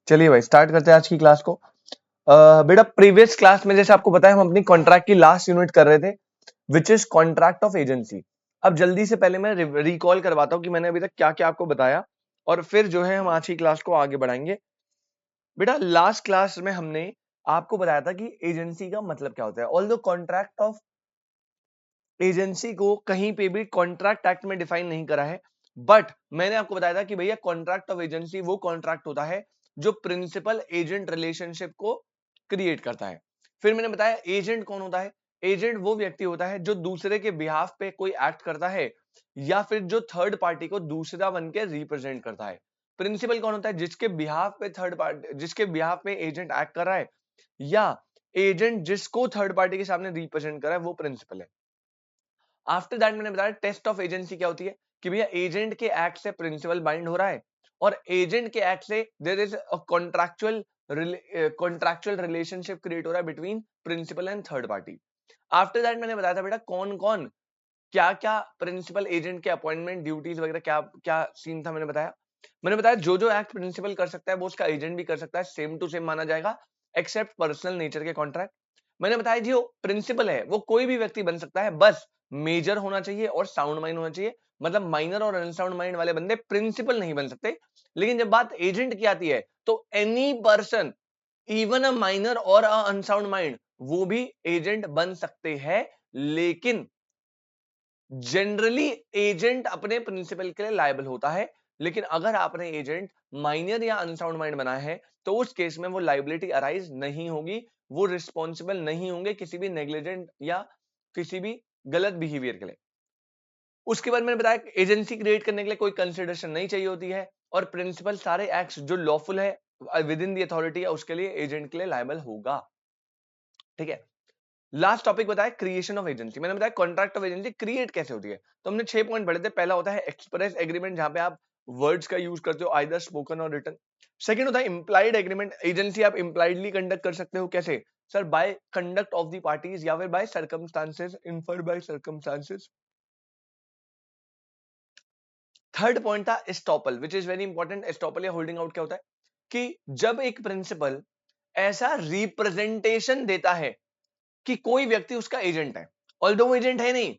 चलिए भाई स्टार्ट करते हैं आज की क्लास को। बेटा प्रीवियस क्लास में जैसे आपको पता है हम अपनी कॉन्ट्रैक्ट की लास्ट यूनिट कर रहे थे which is contract of agency. अब जल्दी से पहले मैं रिकॉल करवाता हूं कि मैंने अभी तक क्या क्या आपको बताया और फिर जो है हम आज की क्लास को आगे बढ़ाएंगे। बेटा लास्ट क्लास में हमने आपको बताया था कि एजेंसी का मतलब क्या होता है। ऑल्दो कॉन्ट्रैक्ट ऑफ एजेंसी को कहीं पे भी कॉन्ट्रैक्ट एक्ट में डिफाइन नहीं करा है, बट मैंने आपको बताया था कि भैया कॉन्ट्रैक्ट ऑफ एजेंसी वो कॉन्ट्रैक्ट होता है जो प्रिंसिपल एजेंट रिलेशनशिप को क्रिएट करता है। फिर मैंने बताया एजेंट कौन होता है। एजेंट वो व्यक्ति होता है जो दूसरे के बिहाफ पे कोई एक्ट करता है या फिर जो थर्ड पार्टी को दूसरा बन के रिप्रेजेंट करता है। प्रिंसिपल कौन होता है जिसके बिहाफ पे थर्ड पार्टी जिसके बिहाफ पे एजेंट एक्ट कर रहा है या एजेंट जिसको थर्ड पार्टी के सामने रिप्रेजेंट कर रहा है, वो प्रिंसिपल है। आफ्टर दैट मैंने बताया टेस्ट ऑफ एजेंसी क्या होती है कि भैया एजेंट के एक्ट से प्रिंसिपल बाइंड हो रहा है और एजेंट के एक्ट से there is a contractual relationship create हो रहा है between principal and third party. After that मैंने बताया था बेटा कौन कौन क्या क्या प्रिंसिपल एजेंट के अपॉइंटमेंट ड्यूटीज वगैरह क्या क्या सीन था। मैंने बताया जो एक्ट प्रिंसिपल कर सकता है वो उसका एजेंट भी कर सकता है, सेम टू सेम माना जाएगा एक्सेप्ट पर्सनल नेचर के कॉन्ट्रैक्ट। मैंने बताया जो प्रिंसिपल है वो कोई भी व्यक्ति बन सकता है, बस मेजर होना चाहिए और साउंड माइंड होना चाहिए। मतलब माइनर और अनसाउंड माइंड वाले बंदे प्रिंसिपल नहीं बन सकते। लेकिन जब बात एजेंट की आती है तो any person even a minor और अ अनसाउंड माइंड वो भी एजेंट बन सकते हैं। लेकिन जनरली एजेंट अपने प्रिंसिपल के लिए लायबल होता है। लेकिन अगर आपने एजेंट माइनर या अनसाउंड माइंड बनाया है तो उस केस में वो लायबिलिटी अराइज नहीं होगी, वो रिस्पॉन्सिबल नहीं होंगे किसी भी नेग्लिजेंट या किसी भी गलत बिहेवियर के लिए। उसके बाद मैंने बताया एजेंसी क्रिएट करने के लिए कोई कंसिडरेशन नहीं चाहिए होती है और प्रिंसिपल सारे एक्ट्स जो लॉफुल है विद इन दी अथॉरिटी है उसके लिए एजेंट के लिए लायबल होगा। ठीक है। लास्ट टॉपिक बताया क्रिएशन ऑफ एजेंसी। मैंने बताया कॉन्ट्रैक्ट ऑफ एजेंसी क्रिएट कैसे होती है। तो हमने 6 पॉइंट पढ़े थे। पहला होता है एक्सप्रेस एग्रीमेंट जहां पे आप वर्ड्स का यूज करते हो आइदर स्पोकन और रिटन। सेकंड होता है इंप्लाइड एग्रीमेंट, एजेंसी आप इंप्लाइडली कंडक्ट कर सकते हो। कैसे sir? By conduct of the parties या फिर by circumstances, inferred by circumstances. Third point था estoppel which is very important. Estoppel या होल्डिंग आउट क्या होता है कि जब एक प्रिंसिपल ऐसा रिप्रेजेंटेशन देता है कि कोई व्यक्ति उसका एजेंट है, ऑल्दो वो एजेंट है नहीं,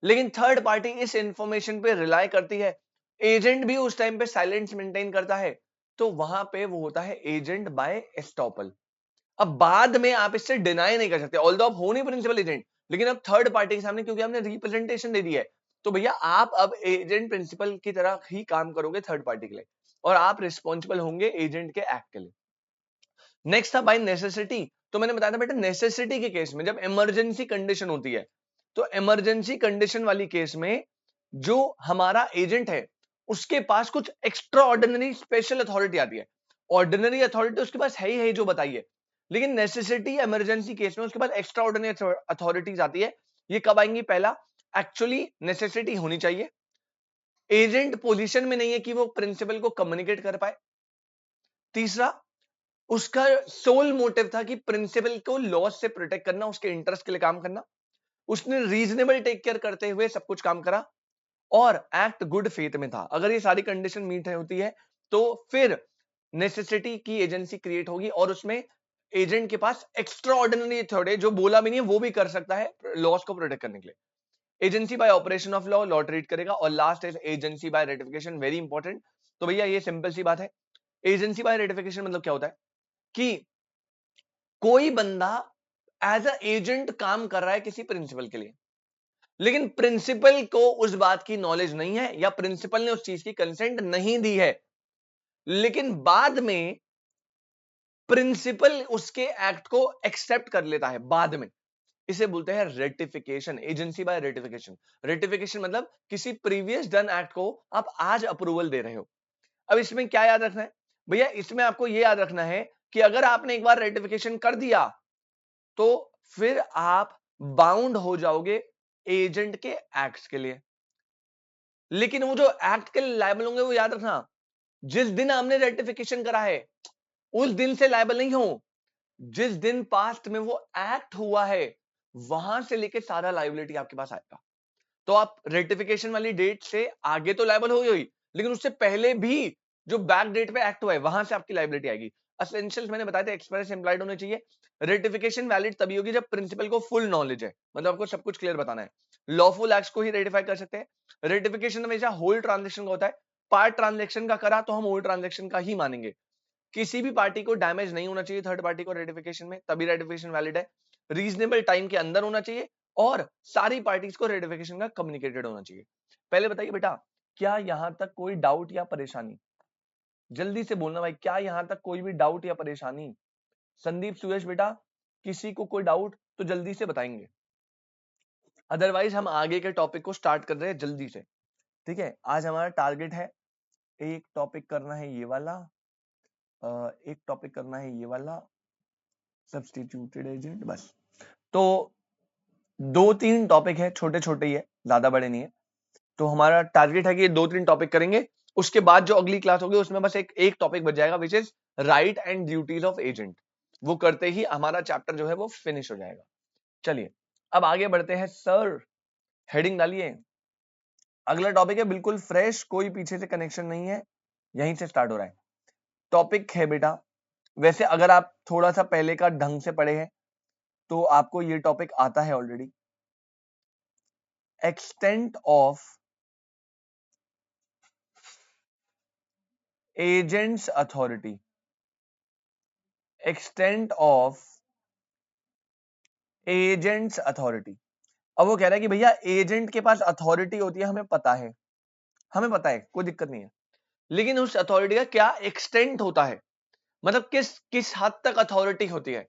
लेकिन थर्ड पार्टी इस इंफॉर्मेशन पे रिलाई करती है, एजेंट भी उस टाइम पे साइलेंस मेंटेन करता है, तो वहां पे वो होता है एजेंट बाय एस्टॉपल। अब बाद में आप इससे डिनाई नहीं कर सकते, ऑल्दो आप हो नहीं प्रिंसिपल एजेंट, लेकिन अब थर्ड पार्टी के सामने क्योंकि आपने रिप्रेजेंटेशन दे दी है तो भैया आप अब एजेंट प्रिंसिपल की तरह ही काम करोगे थर्ड पार्टी के लिए और आप रिस्पॉन्सिबल होंगे एजेंट के एक्ट के लिए। नेक्स्ट था बाय नेसेसिटी। तो मैंने बताया था बेटा नेसेसिटी के केस में जब इमरजेंसी कंडीशन होती है तो इमरजेंसी कंडीशन वाली केस में जो हमारा एजेंट है उसके पास कुछ एक्स्ट्रा ऑर्डिनरी स्पेशल अथॉरिटी आती है। ऑर्डिनरी अथॉरिटी उसके पास है ही है जो बताइए, लेकिन नेसेसिटी इमरजेंसी केस में उसके पास एक्स्ट्रा ऑर्डिनरी अथॉरिटीज आती है। ये कब आएंगी? पहला, एक्चुअली नेसेसिटी होनी चाहिए, एजेंट पोजीशन में नहीं है कि वो प्रिंसिपल को कम्युनिकेट कर पाए। तीसरा, उसका सोल मोटिव था कि प्रिंसिपल को लॉस से प्रोटेक्ट करना, उसके इंटरेस्ट के लिए काम करना। उसने रीजनेबल टेक केयर करते हुए सब कुछ काम करा और एक्ट गुड फेथ में था। अगर ये सारी कंडीशन मीट होती है तो फिर नेसेसिटी की एजेंसी क्रिएट होगी और उसमें एजेंट के पास एक्स्ट्रा ऑर्डिनरी अथॉरिटी जो बोला भी नहीं है वो भी कर सकता है लॉस को प्रोटेक्ट करने के लिए। Agency bye operation of law, law treat करेगा। और last is agency bye ratification, very important. तो भैया ये सिंपल सी बात है, एजेंसी बाय रेटिफिकेशन मतलब क्या होता है कि कोई बंदा एज अ एजेंट काम कर रहा है किसी प्रिंसिपल के लिए, लेकिन प्रिंसिपल को उस बात की नॉलेज नहीं है या प्रिंसिपल ने उस चीज की कंसेंट नहीं दी है, लेकिन बाद में प्रिंसिपल उसके एक्ट को एक्सेप्ट कर लेता है बाद में। इसे बोलते हैं ratification, agency bye ratification. Ratification मतलब किसी प्रीवियस डन एक्ट को आप आज अप्रूवल दे रहे हो। अब इसमें क्या याद रखना है भैया? इसमें आपको यह याद रखना है कि अगर आपने एक बार रेटिफिकेशन कर दिया तो फिर आप बाउंड हो जाओगे एजेंट के एक्ट्स के लिए, लेकिन वो जो एक्ट के लिए लायबल होंगे वो याद रखना, जिस दिन हमने रेटिफिकेशन करा है उस दिन से लायबल नहीं हो, जिस दिन पास्ट में वो एक्ट हुआ है वहां से लेके सारा लायबिलिटी आपके पास आएगा। तो आप रेटिफिकेशन वाली डेट से आगे तो लायबल हो गई, लेकिन उससे पहले भी जो बैक डेट पे एक्ट हुआ है वहां से आपकी लायबिलिटी आएगी। एसेंशियल्स मैंने बताया था एक्सप्रेस इंप्लाइड होने चाहिए। रेटिफिकेशन वैलिड तभी होगी जब प्रिंसिपल को फुल नॉलेज है, मतलब आपको सब कुछ क्लियर बताना है। लॉफुल एक्ट्स को ही रेटिफाई कर सकते हैं। रेटिफिकेशन हमेशा होल ट्रांजेक्शन का होता है, पार्ट ट्रांजेक्शन का करा तो हम होल ट्रांजेक्शन का ही मानेंगे। किसी भी पार्टी को डैमेज नहीं होना चाहिए थर्ड पार्टी को रेटिफिकेशन में, तभी रेटिफिकेशन वैलिड है। रीजनेबल टाइम के अंदर होना चाहिए और सारी पार्टीज को रेटिफिकेशन का कम्युनिकेटेड होना चाहिए। पहले बताइए बेटा, क्या यहां तक कोई डाउट या परेशानी? जल्दी से बोलना भाई, क्या यहां तक कोई भी डाउट या परेशानी? संदीप सुयश बेटा, किसी को कोई डाउट तो जल्दी से बताएंगे, अदरवाइज हम आगे के टॉपिक को स्टार्ट कर रहे हैं जल्दी से। ठीक है, आज हमारा टारगेट है एक टॉपिक करना है ये वाला, एक टॉपिक करना है ये वाला सब्स्टिट्यूटेड एजेंट, बस। तो 2-3 टॉपिक है, छोटे छोटे ही है, ज्यादा बड़े नहीं है। तो हमारा टारगेट है कि ये 2-3 टॉपिक करेंगे, उसके बाद जो अगली क्लास होगी उसमें बस एक टॉपिक बच जाएगा, which is right and duties of agent. वो करते ही हमारा चैप्टर जो है वो फिनिश हो जाएगा। चलिए अब आगे बढ़ते हैं सर, हेडिंग डालिए। अगला टॉपिक है बिल्कुल फ्रेश, कोई पीछे से कनेक्शन नहीं है, यहीं से स्टार्ट हो रहा है। टॉपिक है बेटा, वैसे अगर आप थोड़ा सा पहले का ढंग से पढ़े हैं तो आपको ये टॉपिक आता है already. Extent of agent's authority, extent of agent's authority. अब वो कह रहा है कि भैया एजेंट के पास अथॉरिटी होती है, हमें पता है, हमें पता है, कोई दिक्कत नहीं है, लेकिन उस अथॉरिटी का क्या एक्सटेंट होता है, मतलब किस किस हद तक अथॉरिटी होती है,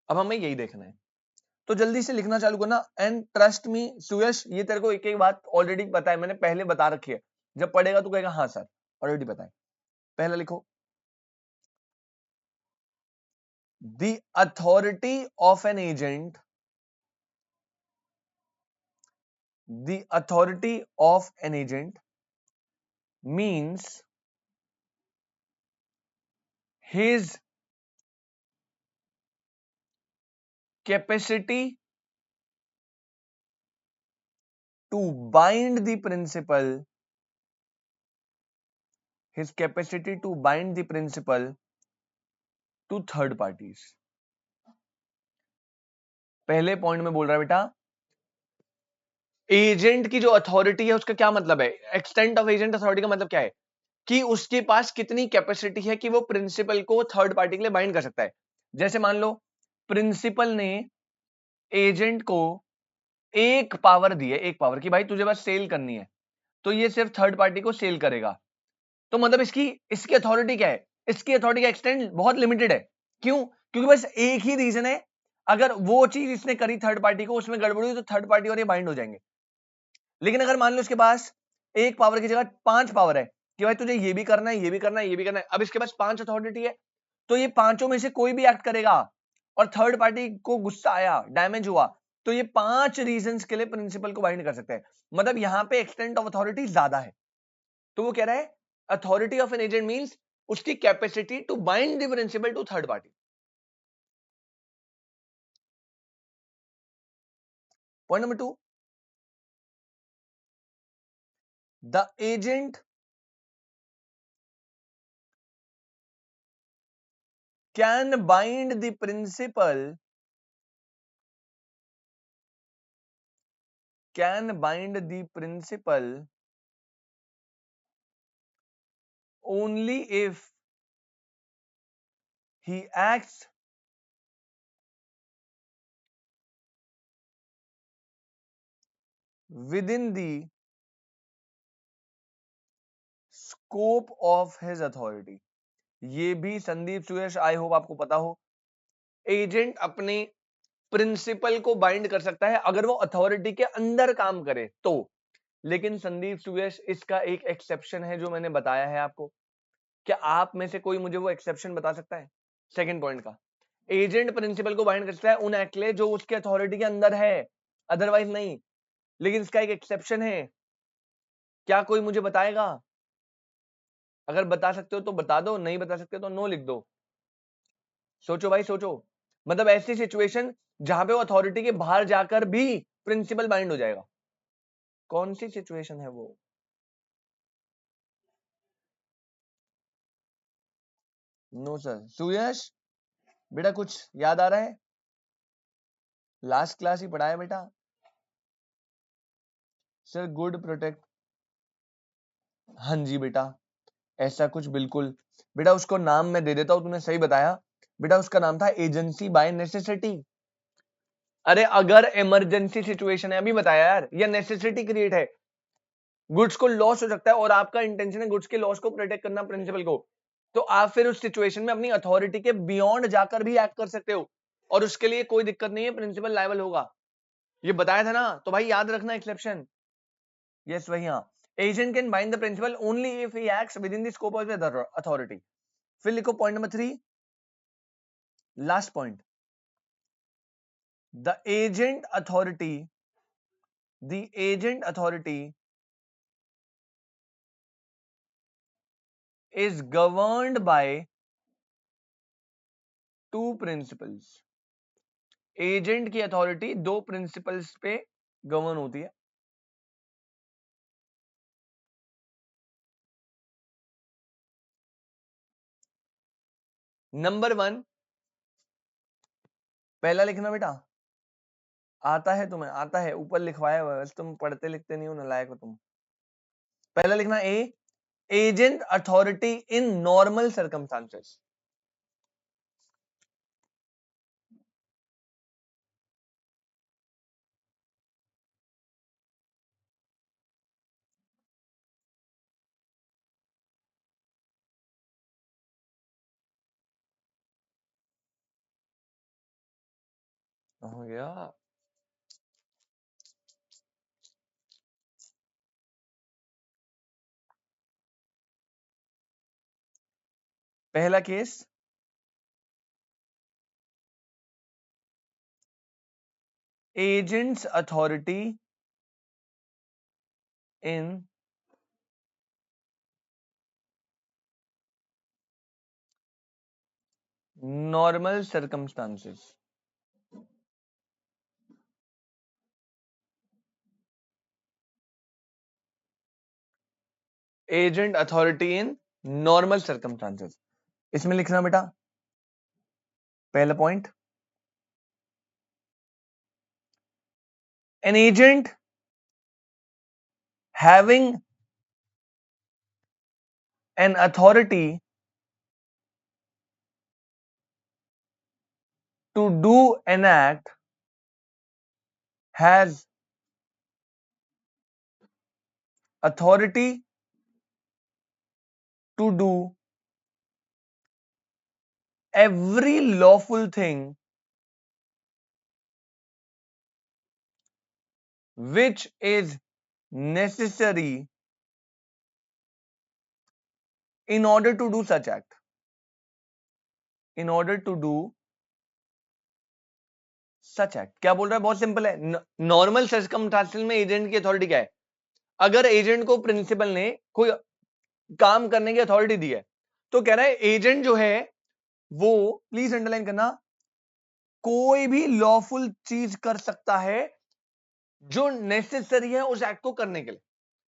अब हमें यही देखना है। तो जल्दी से लिखना चालू करना, एंड ट्रस्ट मी सुयश, ये तेरे को एक एक बात ऑलरेडी पता है, मैंने पहले बता रखी है, जब पढ़ेगा तो कहेगा हाँ सर ऑलरेडी पता है। पहला लिखो, the authority of an agent, the authority of an agent means his capacity to bind the principle, his capacity to bind the principle to third parties। पहले पॉइंट में बोल रहा है बेटा, एजेंट की जो अथॉरिटी है उसका क्या मतलब है, एक्सटेंट ऑफ एजेंट अथॉरिटी का मतलब क्या है कि उसके पास कितनी कैपेसिटी है कि वो प्रिंसिपल को थर्ड पार्टी के लिए बाइंड कर सकता है। जैसे मान लो प्रिंसिपल ने एजेंट को एक पावर दी है, एक पावर कि भाई तुझे बस सेल करनी है, तो ये सिर्फ थर्ड पार्टी को सेल करेगा। तो मतलब इसकी इसकी अथॉरिटी क्या है, इसकी अथॉरिटी का एक्सटेंड बहुत लिमिटेड है। क्यों? क्योंकि बस एक ही रीजन है, अगर वो चीज इसने करी थर्ड पार्टी को, उसमें गड़बड़ी हुई तो थर्ड पार्टी और ये बाइंड हो जाएंगे। लेकिन अगर मान लो इसके पास एक पावर की जगह 5 पावर है कि भाई तुझे ये भी करना है, ये भी करना है, ये भी करना है, अब इसके पास 5 अथॉरिटी है, तो ये पांचों में से कोई भी एक्ट करेगा और थर्ड पार्टी को गुस्सा आया, डैमेज हुआ, तो ये 5 रीजंस के लिए प्रिंसिपल को बाइंड कर सकते हैं। मतलब यहां पे एक्सटेंट ऑफ अथॉरिटी ज्यादा है। तो वो कह रहा है authority of an agent means उसकी capacity to bind the principal to third party. Point number 2, the agent can bind the principal, can bind the principal only if he acts within the scope of his authority। ये भी संदीप सुयश I hope आपको पता हो, agent अपने principal को bind कर सकता है अगर वो अथॉरिटी के अंदर काम करे तो। लेकिन संदीप सुयश इसका एक एक्सेप्शन है जो मैंने बताया है आपको, क्या आप में से कोई मुझे वो एक्सेप्शन बता सकता है? सेकंड पॉइंट का, एजेंट प्रिंसिपल को बाइंड कर सकता है उन एक्ट ले जो उसके अथॉरिटी के अंदर है, अदरवाइज नहीं। लेकिन इसका एक एक्सेप्शन है, क्या कोई मुझे बताएगा? अगर बता सकते हो तो बता दो, नहीं बता सकते तो नो लिख दो। सोचो भाई सोचो, मतलब ऐसी सिचुएशन जहां पे वो अथॉरिटी के बाहर जाकर भी प्रिंसिपल बाइंड हो जाएगा, कौन सी सिचुएशन है वो? No sir. सुयश बेटा कुछ याद आ रहा है? लास्ट क्लास ही पढ़ाया बेटा सर। गुड प्रोटेक्ट, हाँ जी बेटा, ऐसा कुछ बिल्कुल। बेटा उसको नाम मैं दे देता हूं, तुमने सही बताया बेटा, उसका नाम था एजेंसी बाय नेसेसिटी। अरे अगर इमरजेंसी सिचुएशन है, अभी बताया यार, या नेसेसिटी क्रिएट है, गुड्स को लॉस हो सकता है और आपका इंटेंशन है गुड्स के लॉस को प्रोटेक्ट करना प्रिंसिपल को, तो आप फिर उस सिचुएशन में अपनी अथॉरिटी के बियॉन्ड जाकर भी एक्ट कर सकते हो और उसके लिए कोई दिक्कत नहीं है, प्रिंसिपल लायबल होगा। ये बताया था ना, तो भाई याद रखना एक्सेप्शन। यस वही, हाँ। Agent can bind the principal only if he acts within the scope of the authority. फिर लिखो point number 3, last point, the agent authority, the agent authority is governed by two principles। Agent की authority दो principles पे govern होती है। Number 1, पहला लिखना बेटा, आता है तुम्हें, आता है, ऊपर लिखवाया हुआ है, तुम पढ़ते लिखते नहीं हो, नालायक हो तुम। पहला लिखना A, agent authority in normal circumstances. हो गया। पहला case, agent's authority in normal circumstances. Agent authority in normal circumstances, इसमें लिखना बेटा पहला point, an agent having an authority to do an act has authority to do every lawful thing which is necessary in order to do such act, in order to do such act. क्या बोल रहा है, बहुत simple है। Normal circumstances में agent की authority क्या है? अगर एजेंट को प्रिंसिपल ने कोई काम करने की अथॉरिटी दी है, तो कह रहा है एजेंट जो है वो, प्लीज अंडरलाइन करना, कोई भी लॉफुल चीज कर सकता है जो नेसेसरी है उस एक्ट को करने के लिए।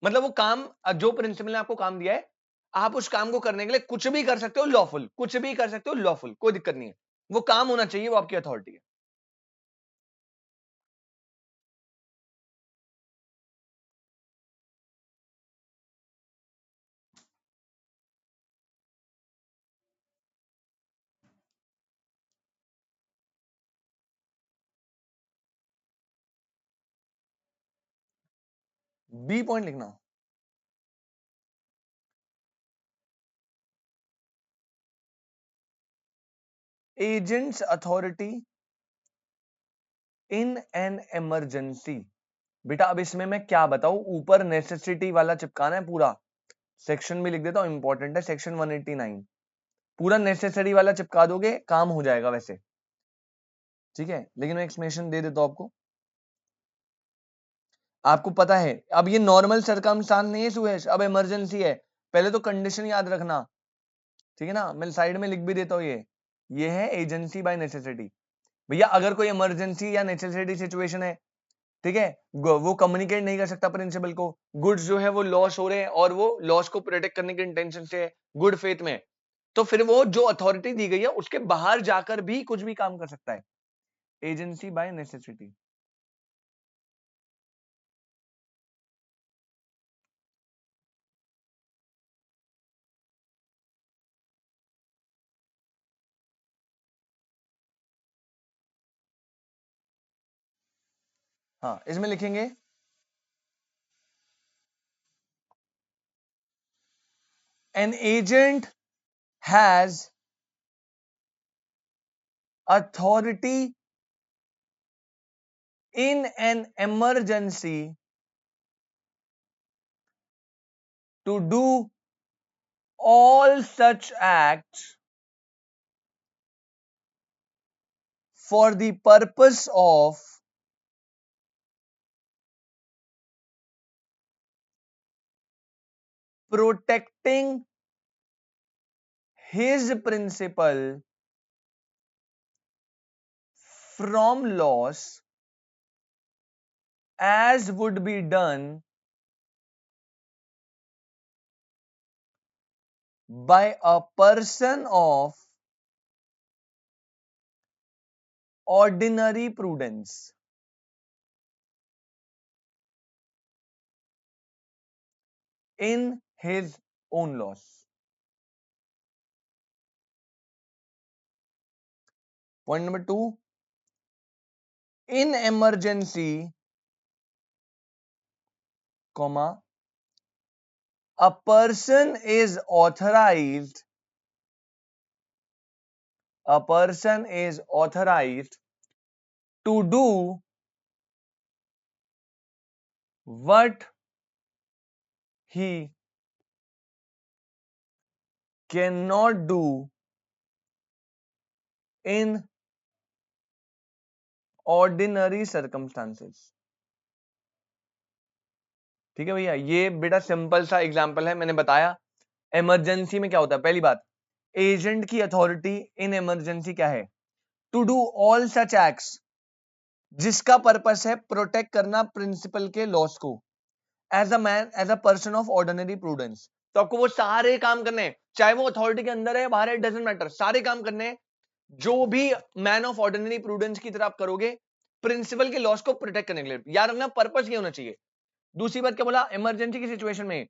मतलब वो काम, जो प्रिंसिपल ने आपको काम दिया है, आप उस काम को करने के लिए कुछ भी कर सकते हो लॉफुल, कुछ भी कर सकते हो लॉफुल, कोई दिक्कत नहीं है, वो काम होना चाहिए, वो आपकी अथॉरिटी है। बी पॉइंट लिखना, agents authority in an emergency. बेटा अब इसमें मैं क्या बताऊं, ऊपर नेसेसिटी वाला चिपकाना है पूरा, सेक्शन भी लिख देता हूं, इंपॉर्टेंट है, सेक्शन 189 पूरा नेसेसरी वाला चिपका दोगे, काम हो जाएगा वैसे, ठीक है। लेकिन मैं एक्सप्लेनेशन दे देता हूं आपको। आपको पता है अब ये नॉर्मल सरकमस्टांस नहीं है सुहेश, अब इमरजेंसी है। पहले तो कंडीशन याद रखना, ठीक है ना, मैं साइड में लिख भी देता हूं, ये है एजेंसी बाय नेसेसिटी। भैया अगर कोई इमरजेंसी या नेसेसिटी सिचुएशन है, ठीक है, वो कम्युनिकेट नहीं कर सकता प्रिंसिपल को, गुड्स जो है वो लॉस हो रहे हैं और वो लॉस को प्रोटेक्ट करने के इंटेंशन से गुड फेथ में, तो फिर वो जो अथॉरिटी दी गई है उसके बाहर जाकर भी कुछ भी काम कर सकता है। Agency bye necessity. हाँ, इसमें लिखेंगे an agent has authority in an emergency to do all such acts for the purpose of protecting his principal from loss as would be done by a person of ordinary prudence in his own loss. Point number 2, in emergency, comma, a person is authorized to do what he cannot do in ordinary circumstances. ठीक है भैया, ये बेटा simple सा example है, मैंने बताया emergency में क्या होता है। पहली बात, एजेंट की अथॉरिटी इन इमरजेंसी क्या है? To do all such acts, जिसका पर्पस है प्रोटेक्ट करना प्रिंसिपल के लॉस को, as a man, as a person of ordinary prudence. तो आपको वो सारे काम करने हैं, चाहे वो अथॉरिटी के अंदर है बाहर है, डजंट मैटर, सारे काम करने हैं जो भी मैन ऑफ ऑर्डिनरी प्रूडेंस की तरह आप करोगे प्रिंसिपल के लॉस को प्रोटेक्ट करने के लिए। याद रखना पर्पस ये होना चाहिए। दूसरी बात क्या बोला? इमरजेंसी की सिचुएशन में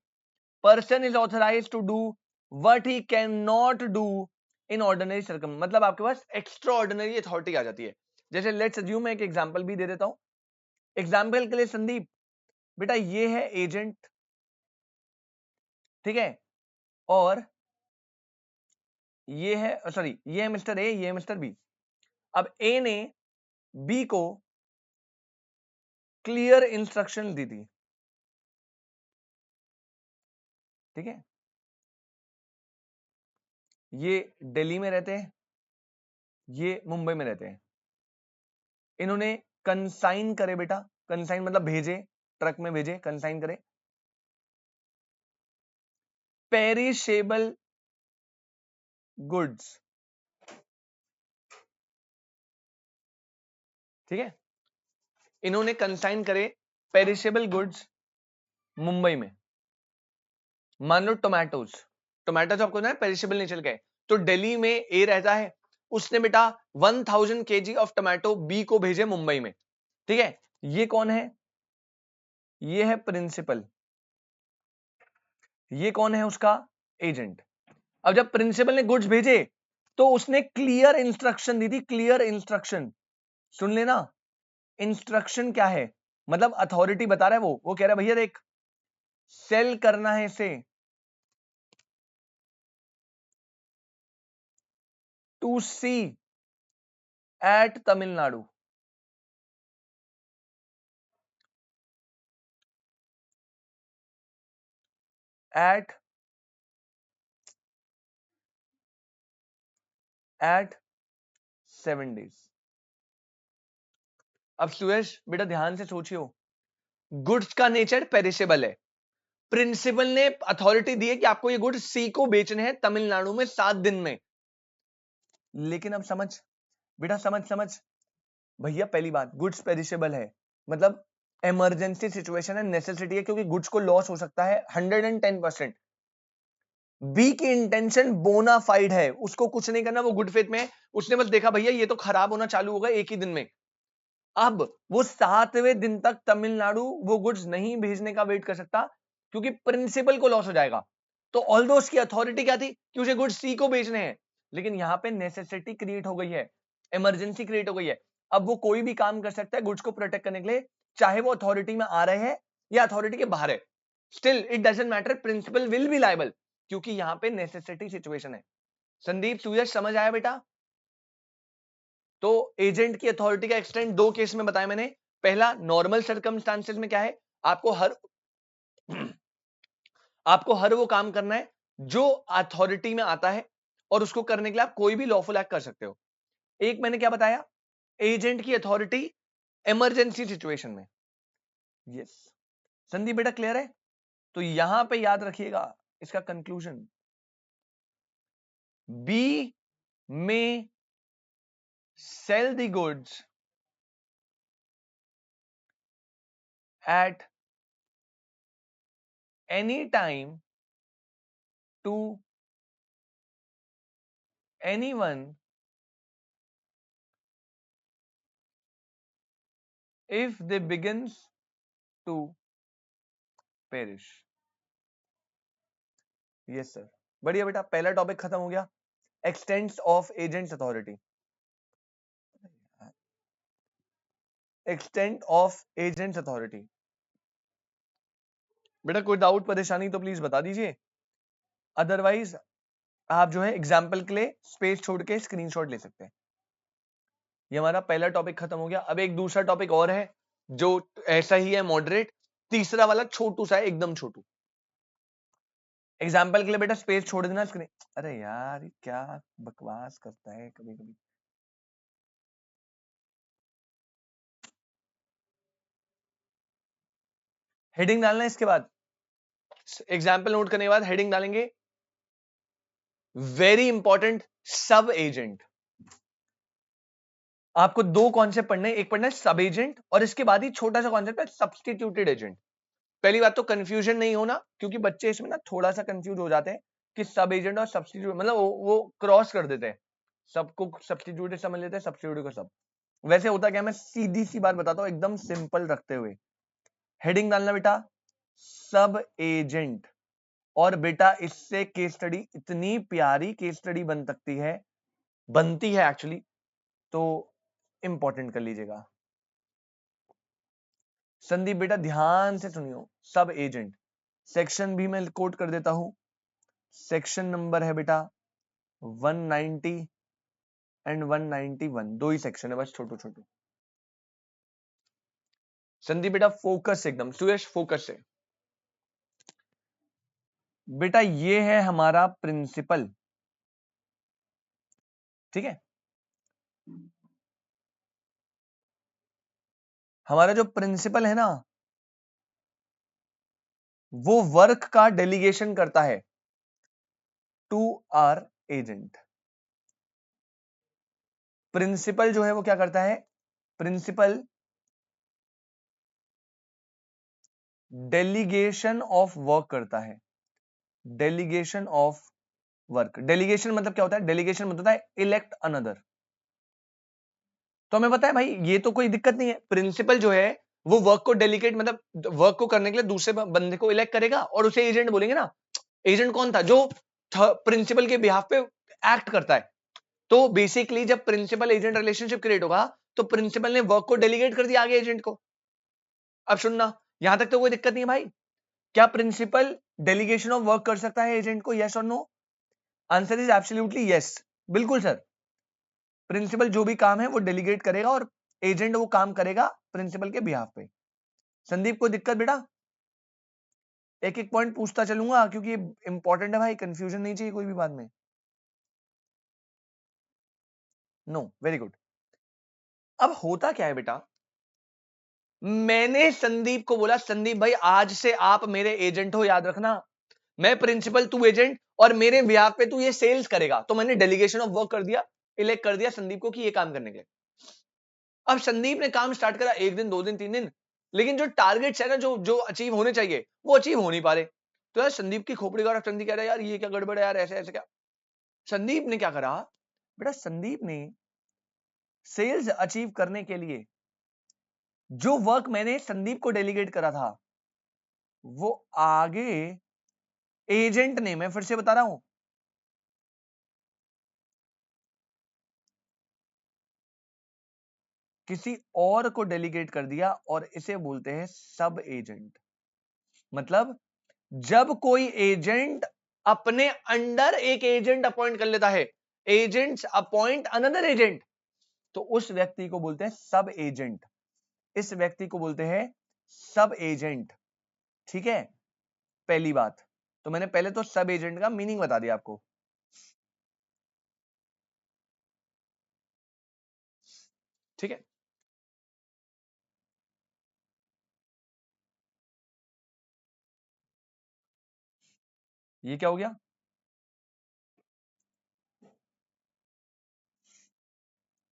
person is authorised to do what he can not do in ordinary circum, मतलब आपके पास एक्स्ट्रा ऑर्डिनरी अथॉरिटी आ जाती है। जैसे लेट्स अज्यूम, मैं एक एग्जांपल भी दे देता हूं। एग्जांपल के लिए संदीप, बेटा ये है एजेंट, ठीक है, और ये है, सॉरी, ये है मिस्टर ए, ये है मिस्टर बी। अब ए ने बी को क्लियर इंस्ट्रक्शन दी थी, ठीक है, ये दिल्ली में रहते हैं, ये मुंबई में रहते हैं। इन्होंने कंसाइन करे बेटा, कंसाइन मतलब भेजे, ट्रक में भेजे, कंसाइन करे पेरिशेबल गुड्स, ठीक है, इन्होंने कंसाइन करे पेरिशेबल गुड्स मुंबई में। मान लो टोमेटोज, टोमेटोज आपको ना पेरिशेबल नेचर के, तो दिल्ली में ए रहता है, उसने बेटा 1000 केजी ऑफ टोमेटो बी को भेजे मुंबई में, ठीक है। ये कौन है? ये है प्रिंसिपल, ये कौन है? उसका एजेंट। अब जब प्रिंसिपल ने गुड्स भेजे तो उसने क्लियर इंस्ट्रक्शन दी थी, क्लियर इंस्ट्रक्शन, सुन लेना, इंस्ट्रक्शन क्या है, मतलब अथॉरिटी बता रहा है, वो कह रहा है भैया देख, सेल करना है इसे to see at Tamil Nadu, at 7 days। अब सुयश बेटा ध्यान से सोचियो, गुड्स का नेचर पेरिशेबल है, प्रिंसिपल ने अथॉरिटी दी है कि आपको ये गुड्स सी को बेचने हैं तमिलनाडु में 7 दिन में। लेकिन अब समझ बेटा, समझ भैया, पहली बात गुड्स पेरिशेबल है, मतलब इमरजेंसी सिचुएशन है, नेसेसिटी है, क्योंकि गुड्स को लॉस हो सकता है 110%। बी की इंटेंशन बोनाफाइड है, उसको कुछ नहीं करना, वो गुड फेथ में है, उसने बस देखा भैया ये तो खराब होना चालू होगा एक ही दिन में। अब वो 7वें दिन तक तमिलनाडु वो गुड्स नहीं भेजने का वेट कर सकता, क्योंकि प्रिंसिपल को लॉस हो जाएगा। तो ऑल्दो उसकी अथॉरिटी क्या थी कि उसे गुड्स सी को बेचने हैं, लेकिन यहां पे नेसेसिटी क्रिएट हो गई है, इमरजेंसी क्रिएट हो गई है। अब वो कोई भी काम कर सकता है गुड्स को प्रोटेक्ट करने के लिए, चाहे वो अथॉरिटी में आ रहे हैं या अथॉरिटी के बाहर है। Still it doesn't matter, principal will be liable, क्योंकि यहां पे नेसेसिटी सिचुएशन है। संदीप सूरज समझ आया बेटा? तो एजेंट की अथॉरिटी का एक्सटेंड दो केस में बताया मैंने। पहला, नॉर्मल सर्कमस्टांसेस में क्या है, आपको हर आपको हर वो काम करना है जो अथॉरिटी में आता है, और उसको करने के लिए आप कोई भी लॉफुल एक्ट कर सकते हो। एक मैंने क्या बताया, एजेंट की अथॉरिटी इमरजेंसी सिचुएशन में। यस संदीप बेटा, क्लियर है? तो यहां पे याद रखिएगा इसका कंक्लूजन, बी में sell the goods at any time to anyone if they begins to perish. Yes sir. बढ़िया बेटा, पहला टॉपिक खत्म हो गया, extents of agent's authority. Extent of agent's authority. बेटा कोई डाउट परेशानी तो प्लीज बता दीजिए, अदरवाइज आप जो है एग्जाम्पल के लिए स्पेस छोड़ के स्क्रीनशॉट ले सकते हैं। ये हमारा पहला टॉपिक खत्म हो गया। अब एक दूसरा टॉपिक और है जो ऐसा ही है मॉडरेट, तीसरा वाला छोटू सा है, एकदम छोटू। एग्जाम्पल के लिए बेटा स्पेस छोड़ देना स्क्रीन। अरे यार क्या बकवास करता है कभी कभी। हेडिंग डालना है, इसके बाद एग्जाम्पल नोट करने के बाद हेडिंग डालेंगे, वेरी इंपॉर्टेंट, सब एजेंट। आपको दो कॉन्सेप्ट पढ़ने, एक पढ़ना है सब एजेंट, और इसके बाद ही छोटा सा कॉन्सेप्ट है सब्सटीट्यूटेड एजेंट। पहली बात तो कंफ्यूजन नहीं होना, क्योंकि बच्चे इसमें ना थोड़ा सा कंफ्यूज हो जाते हैं कि सब एजेंट और सब्सटीट्यूट, मतलब वो क्रॉस कर देते हैं, सबको सब्सटीट्यूटेड समझ लेते हैं, सब्सटीट्यूट को सब। वैसे होता क्या, मैं सीधी सी बात बताता हूं एकदम सिंपल रखते हुए। हेडिंग डालना बेटा सब एजेंट, और बेटा इससे केस स्टडी, इतनी प्यारी केस स्टडी बन सकती है, बनती है एक्चुअली, तो इंपॉर्टेंट कर लीजिएगा। संदीप बेटा ध्यान से सुनियो, सब एजेंट सेक्शन भी मैं कोट कर देता हूं, सेक्शन नंबर है बेटा 190 एंड 191, दो ही सेक्शन है बस, छोटू छोटू। संदीप बेटा फोकस एकदम, सुयश फोकस से। बेटा ये है हमारा प्रिंसिपल, ठीक है, हमारा जो प्रिंसिपल है ना, वो वर्क का डेलीगेशन करता है टू आर एजेंट। प्रिंसिपल जो है वो क्या करता है, प्रिंसिपल डेलीगेशन ऑफ वर्क करता है, डेलीगेशन ऑफ वर्क। डेलीगेशन मतलब क्या होता है, डेलीगेशन मतलब होता है इलेक्ट अनदर। तो हमें पता है भाई ये तो कोई दिक्कत नहीं है, प्रिंसिपल जो है वो वर्क को डेलीगेट मतलब वर्क को करने के लिए दूसरे बंदे को इलेक्ट करेगा, और उसे एजेंट बोलेंगे ना। एजेंट कौन था, जो प्रिंसिपल के बिहाफ पे एक्ट करता है। तो बेसिकली जब प्रिंसिपल एजेंट रिलेशनशिप क्रिएट होगा, तो प्रिंसिपल ने वर्क को डेलीगेट कर दिया आगे एजेंट को। अब सुनना, यहां तक तो कोई दिक्कत नहीं है भाई। क्या प्रिंसिपल डेलीगेशन ऑफ वर्क कर सकता है एजेंट को, यस और no? Answer is absolutely yes, बिल्कुल सर। प्रिंसिपल जो भी काम है वो डेलीगेट करेगा, और एजेंट वो काम करेगा प्रिंसिपल के बिहाफ पे। संदीप कोई दिक्कत बेटा? एक एक पॉइंट पूछता चलूंगा, क्योंकि इंपॉर्टेंट है भाई, कंफ्यूजन नहीं चाहिए कोई भी बात में। No, very good. अब होता क्या है बेटा, मैंने संदीप को बोला संदीप भाई आज से आप मेरे एजेंट हो, याद रखना, मैं प्रिंसिपल तू एजेंट, और मेरे बिहाफ पे तू ये सेल्स करेगा। तो मैंने डेलीगेशन ऑफ वर्क कर दिया, इलेक्ट कर दिया संदीप को कि ये काम करने के लिए। अब संदीप ने काम स्टार्ट करा, एक दिन, दो दिन, तीन दिन, लेकिन जो टारगेट्स है ना, जो जो अचीव होने चाहिए वो अचीव हो नहीं पा रहे। तो यार संदीप की खोपड़ी का संदीप कह रहा है यार ये क्या गड़बड़ है यार, ऐसे ऐसे क्या। संदीप ने क्या करा बेटा, संदीप ने सेल्स अचीव करने के लिए जो वर्क मैंने संदीप को डेलीगेट करा था, वो आगे एजेंट ने, मैं फिर से बता रहा हूं, किसी और को डेलीगेट कर दिया, और इसे बोलते हैं सब एजेंट। मतलब जब कोई एजेंट अपने अंडर एक एजेंट अपॉइंट कर लेता है, एजेंट्स अपॉइंट अनदर एजेंट, तो उस व्यक्ति को बोलते हैं सब एजेंट। इस व्यक्ति को बोलते हैं सब एजेंट। ठीक है, पहली बात तो मैंने पहले तो सब एजेंट का मीनिंग बता दिया आपको। ठीक है, ये क्या हो गया?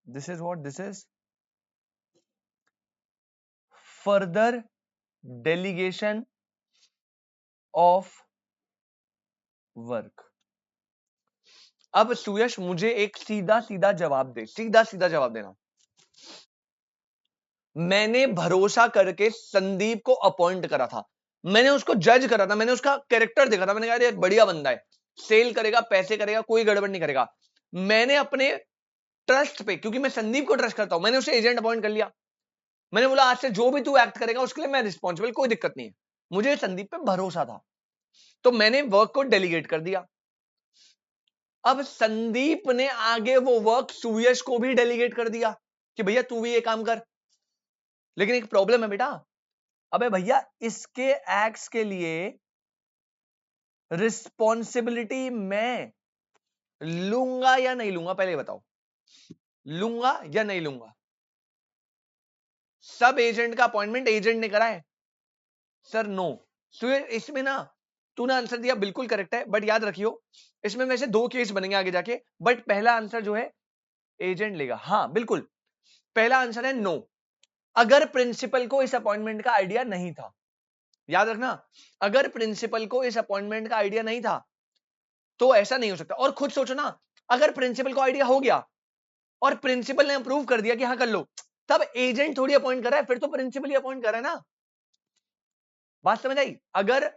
This is what, this is further delegation of work. अब सुयश मुझे एक सीधा सीधा जवाब दे, सीधा सीधा जवाब देना। मैंने भरोसा करके संदीप को अपॉइंट करा था, मैंने उसको जज करा था, मैंने उसका कैरेक्टर देखा था, मैंने कहा यार बढ़िया बंदा है, सेल करेगा, पैसे करेगा, कोई गड़बड़ नहीं करेगा। मैंने अपने ट्रस्ट पे, क्योंकि मैं संदीप को ट्रस्ट करता हूं, मैंने उसे एजेंट अपॉइंट कर लिया। मैंने बोला आज से जो भी तू एक्ट करेगा उसके लिए मैं रिस्पॉन्सिबल, कोई दिक्कत नहीं है। मुझे संदीप पे भरोसा था, तो मैंने वर्क को डेलीगेट कर दिया। अब संदीप ने आगे वो वर्क सुयश को भी डेलीगेट कर दिया कि भैया तू भी ये काम कर। लेकिन एक प्रॉब्लम है बेटा, अबे भैया इसके एक्ट्स के लिए रिस्पॉन्सिबिलिटी मैं लूंगा या नहीं लूंगा, पहले बताओ, लूंगा या नहीं लूंगा? सब एजेंट का अपॉइंटमेंट एजेंट ने करा है सर, नो। तो इसमें ना तूने आंसर दिया बिल्कुल करेक्ट है, बट याद रखियो इसमें वैसे दो केस बनेंगे आगे जाके, बट पहला आंसर जो है एजेंट लेगा। हाँ बिल्कुल, पहला आंसर है नो। अगर प्रिंसिपल को इस अपॉइंटमेंट का आइडिया नहीं था, याद रखना, अगर प्रिंसिपल को इस अपॉइंटमेंट का आइडिया नहीं था तो ऐसा नहीं हो सकता। और खुद सोचो ना, अगर प्रिंसिपल को आइडिया हो गया और प्रिंसिपल ने अप्रूव कर दिया कि हाँ कर लो, तब एजेंट थोड़ी अपॉइंट कर रहा है, फिर तो प्रिंसिपल ही अपॉइंट कर रहा है ना। बात समझ आई? अगर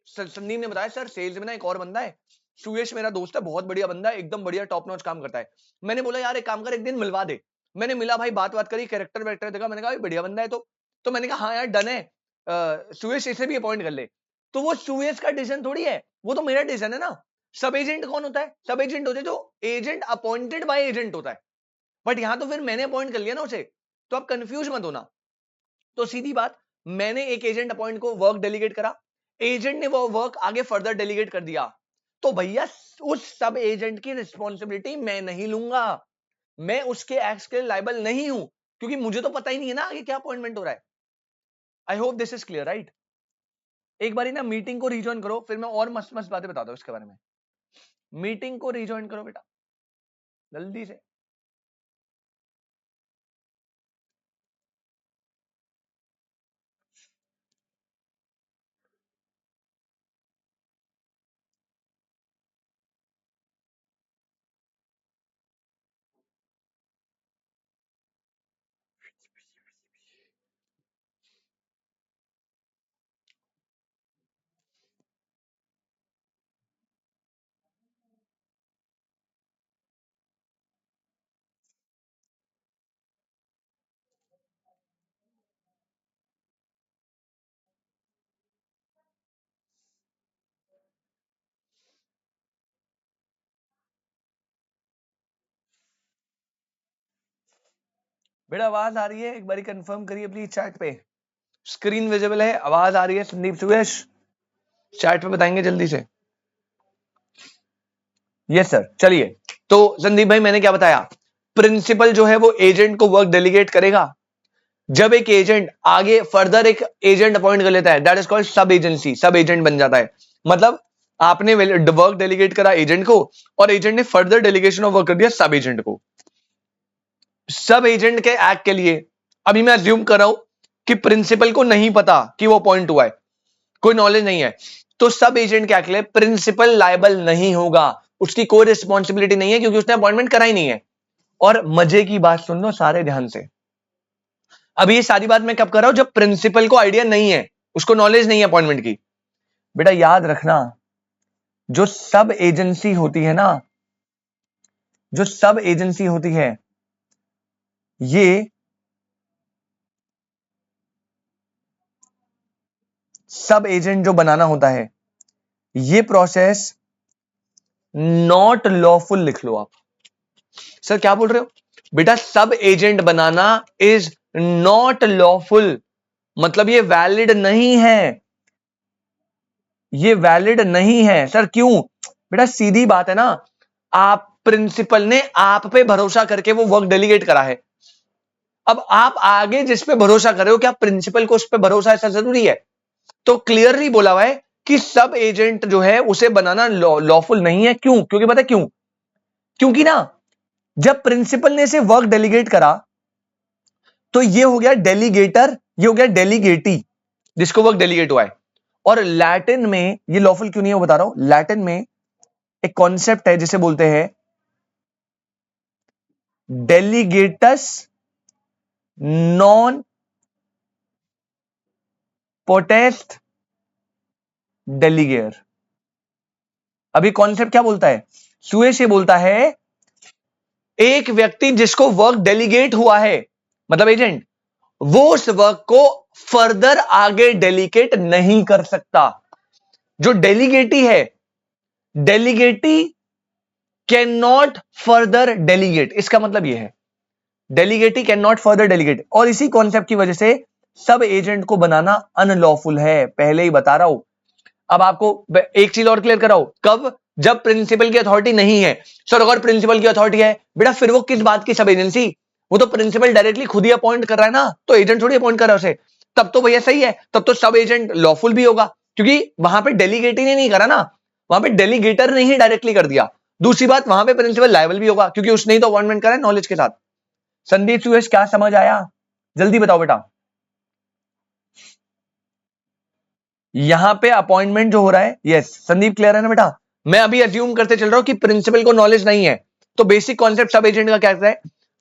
संदीप ने बताया सर सेल्स में ना एक और बंदा है, सुयश मेरा दोस्त है, बहुत बढ़िया बंदा है, एकदम बढ़िया टॉप नॉच काम करता है। मैंने बोला यार एक काम कर, एक दिन मिलवा दे। मैंने मिला भाई, बात बात करी, कैरेक्टर वैरेक्टर देखा, मैंने कहा भाई बढ़िया बंदा है। तो मैंने कहा हाँ यार डन है, सुयश इसे भी अपॉइंट कर ले। तो वो सुयश का डिसीजन थोड़ी है, वो तो मेरा डिसीजन है ना। सब एजेंट कौन होता है? सब एजेंट होते हैं जो एजेंट अपॉइंटेड बाय एजेंट होता है। बट यहां तो फिर मैंने अपॉइंट कर लिया ना उसे, तो आप कंफ्यूज मत होना। तो सीधी बात, मैंने एक एजेंट अपॉइंट को वर्क डेलीगेट करा, एजेंट ने वो वर्क आगे फर्दर डेलीगेट कर दिया, तो भैया उस सब एजेंट की रिस्पॉन्सिबिलिटी मैं नहीं लूंगा, मैं उसके एक्ट्स के लिए लायबल नहीं हूं, क्योंकि मुझे तो पता ही नहीं है ना आगे क्या अपॉइंटमेंट हो रहा है। I hope this is clear, right? एक बारी ना मीटिंग को रिजॉइन करो, फिर मैं और मस्त मस्त बातें बताता हूं इसके बारे में। मीटिंग को रिजॉइन करो बेटा जल्दी से। बेटा आवाज आ रही है? एक बारी कंफर्म करिए प्लीज चैट पे। स्क्रीन विजिबल है, आवाज आ रही है? संदीप सुयश चैट पे बताएंगे जल्दी से। Yes sir. चलिए, तो संदीप भाई मैंने क्या बताया, प्रिंसिपल जो है वो एजेंट को वर्क डेलीगेट करेगा। जब एक एजेंट आगे फर्दर एक एजेंट अपॉइंट कर लेता है, दैट इज कॉल्ड सब एजेंसी, सब एजेंट बन जाता है। मतलब आपने वर्क डेलीगेट करा एजेंट को, और एजेंट ने फर्दर डेलीगेशन ऑफ वर्क कर दिया सब एजेंट को। सब एजेंट के एक्ट के लिए अभी मैं अज्यूम कर रहा हूं कि प्रिंसिपल को नहीं पता कि वो अपॉइंट हुआ है, कोई नॉलेज नहीं है, तो सब एजेंट क्या के लिए प्रिंसिपल लायबल नहीं होगा, उसकी कोई रिस्पॉन्सिबिलिटी नहीं है क्योंकि उसने अपॉइंटमेंट करा ही नहीं है। और मजे की बात सुन लो सारे ध्यान से, अभी ये सारी बात मैं कब कर रहा हूं, जब प्रिंसिपल को आइडिया नहीं है, उसको नॉलेज नहीं है अपॉइंटमेंट की। बेटा याद रखना, जो सब एजेंसी होती है ना, जो सब एजेंसी होती है, ये सब एजेंट जो बनाना होता है, ये प्रोसेस नॉट लॉफुल लिख लो आप। सर क्या बोल रहे हो बेटा, सब agent banana is not lawful, मतलब ये वैलिड नहीं है, ये वैलिड नहीं है। सर क्यों? बेटा सीधी बात है ना, आप प्रिंसिपल ने आप पे भरोसा करके वो वर्क डेलीगेट करा है, अब आप आगे जिस पे भरोसा कर रहे हो, क्या प्रिंसिपल को उस पे भरोसा ऐसा जरूरी है? तो क्लियरली बोला हुआ है कि सब एजेंट जो है उसे बनाना लॉफुल नहीं है। क्यों? क्योंकि पता है क्यों? क्योंकि ना जब प्रिंसिपल ने इसे वर्क डेलीगेट करा तो ये हो गया डेलीगेटर, ये हो गया डेलीगेटी, जिसको वर्क डेलीगेट हुआ है। और लैटिन में ये लॉफुल क्यों नहीं है वो बता रहा हूं। लैटिन में एक कॉन्सेप्ट है जिसे बोलते हैं डेलीगेटस नॉन पोटेस्ट डेलीगेयर। अभी कॉन्सेप्ट क्या बोलता है? सुए से बोलता है एक व्यक्ति जिसको वर्क डेलीगेट हुआ है, मतलब एजेंट, वो उस वर्क को फर्दर आगे डेलीगेट नहीं कर सकता। जो डेलीगेटी है, डेलीगेटी कैन नॉट फर्दर डेलीगेट, इसका मतलब यह है डेलीगेटी कैन नॉट फर्दर डेलीगेट। और इसी कॉन्सेप्ट की वजह से सब एजेंट को बनाना अनलॉफुल है, पहले ही बता रहा हूं। अब आपको एक चीज और क्लियर कराओ, कब? जब प्रिंसिपल की अथॉरिटी नहीं है। सर अगर प्रिंसिपल की अथॉरिटी है बेटा, फिर वो किस बात की सब एजेंसी? वो तो प्रिंसिपल डायरेक्टली खुद ही अपॉइंट कर रहा है ना, तो एजेंट थोड़ी अपॉइंट कर रहा है उसे। तब तो भैया सही है, तब तो सब एजेंट लॉफुल भी होगा, क्योंकि वहां पे डेलीगेटी ने नहीं करा ना, वहां पे डेलीगेटर ने ही डायरेक्टली कर दिया। दूसरी बात, वहां पे प्रिंसिपल लायबल भी होगा क्योंकि उसने ही तो अपॉइंटमेंट करा है नॉलेज के साथ। संदीप सुरेश क्या समझ आया? जल्दी बताओ बेटा। यहां पे अपॉइंटमेंट जो हो रहा है, यस संदीप क्लियर है ना बेटा? मैं अभी अज्यूम करते चल रहा हूं कि प्रिंसिपल को नॉलेज नहीं है, तो बेसिक कॉन्सेप्ट सब एजेंट का क्या है?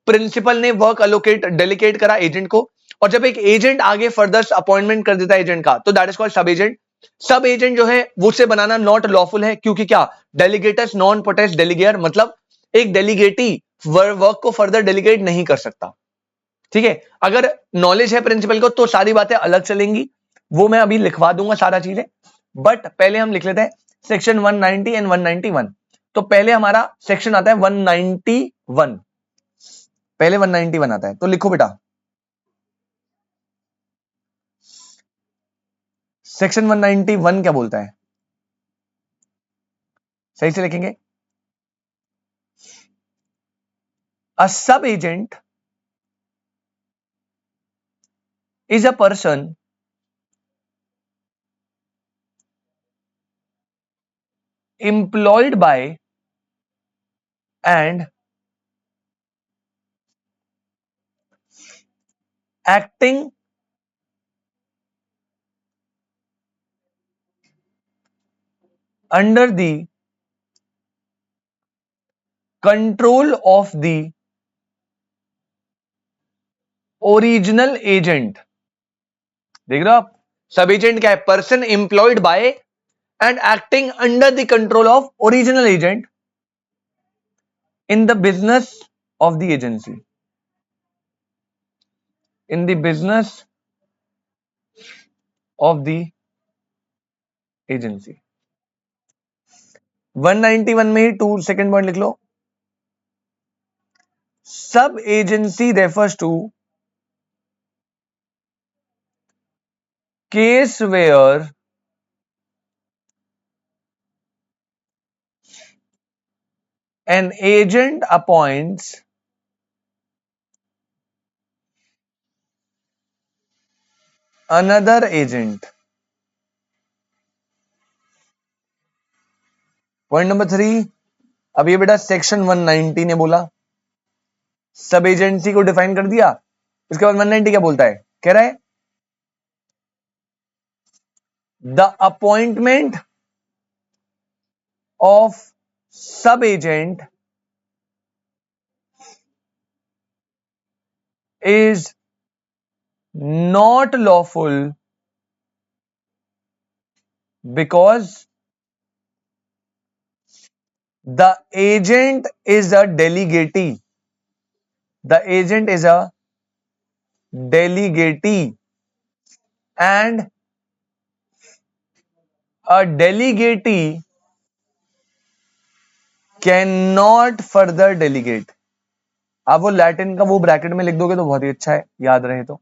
प्रिंसिपल ने वर्क अलोकेट डेलीकेट करा एजेंट को, और जब एक एजेंट आगे फर्दर अपॉइंटमेंट कर देता है एजेंट का, तो दैट इज कॉल्ड सब एजेंट। सब एजेंट जो है वो से बनाना नॉट लॉफुल है, क्योंकि क्या? डेलीगेटस नॉन पोटेस्ट डेलीगेयर, मतलब एक डेलीगेटी वर्क को फर्दर डेलीगेट नहीं कर सकता। ठीक है, अगर नॉलेज है प्रिंसिपल को तो सारी बातें अलग चलेंगी, वो मैं अभी लिखवा दूंगा सारा चीजें। बट पहले हम लिख लेते हैं सेक्शन 190 एंड 191। तो पहले हमारा सेक्शन आता है 191, पहले 191 आता है, तो लिखो बेटा सेक्शन 191 क्या बोलता है, सही से लिखेंगे। A sub agent is a person employed by and acting under the control of the original agent. देख रहे हो आप, सब एजेंट क्या है? Person employed by and acting under the control of original agent in the business of the agency, in the business of the agency. 191 में ही 2 second point लिख लो। Sub agency refers to case where an agent appoints another agent। Point number 3, अब ये बेटा section 190 ने बोला, सब एजेंसी को डिफाइन कर दिया। इसके बाद 190 क्या बोलता है? कह रहा है The appointment of sub-agent is not lawful because the agent is a delegatee. The agent is a delegatee, and a delegatee cannot further delegate. आप वो लैटिन का वो ब्रैकेट में लिख दोगे तो बहुत ही अच्छा है, याद रहे तो।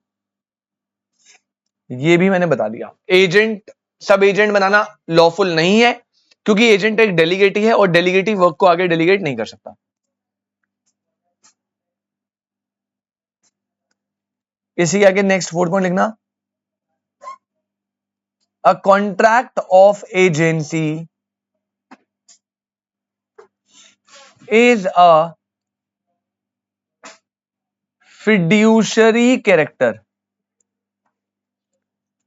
ये भी मैंने बता दिया। एजेंट सब एजेंट बनाना लॉफुल नहीं है क्योंकि एजेंट एक डेलीगेटी है और डेलीगेटी वर्क को आगे डेलीगेट नहीं कर सकता। इसी आगे नेक्स्ट 4 पॉइंट लिखना। A contract of agency is a fiduciary character.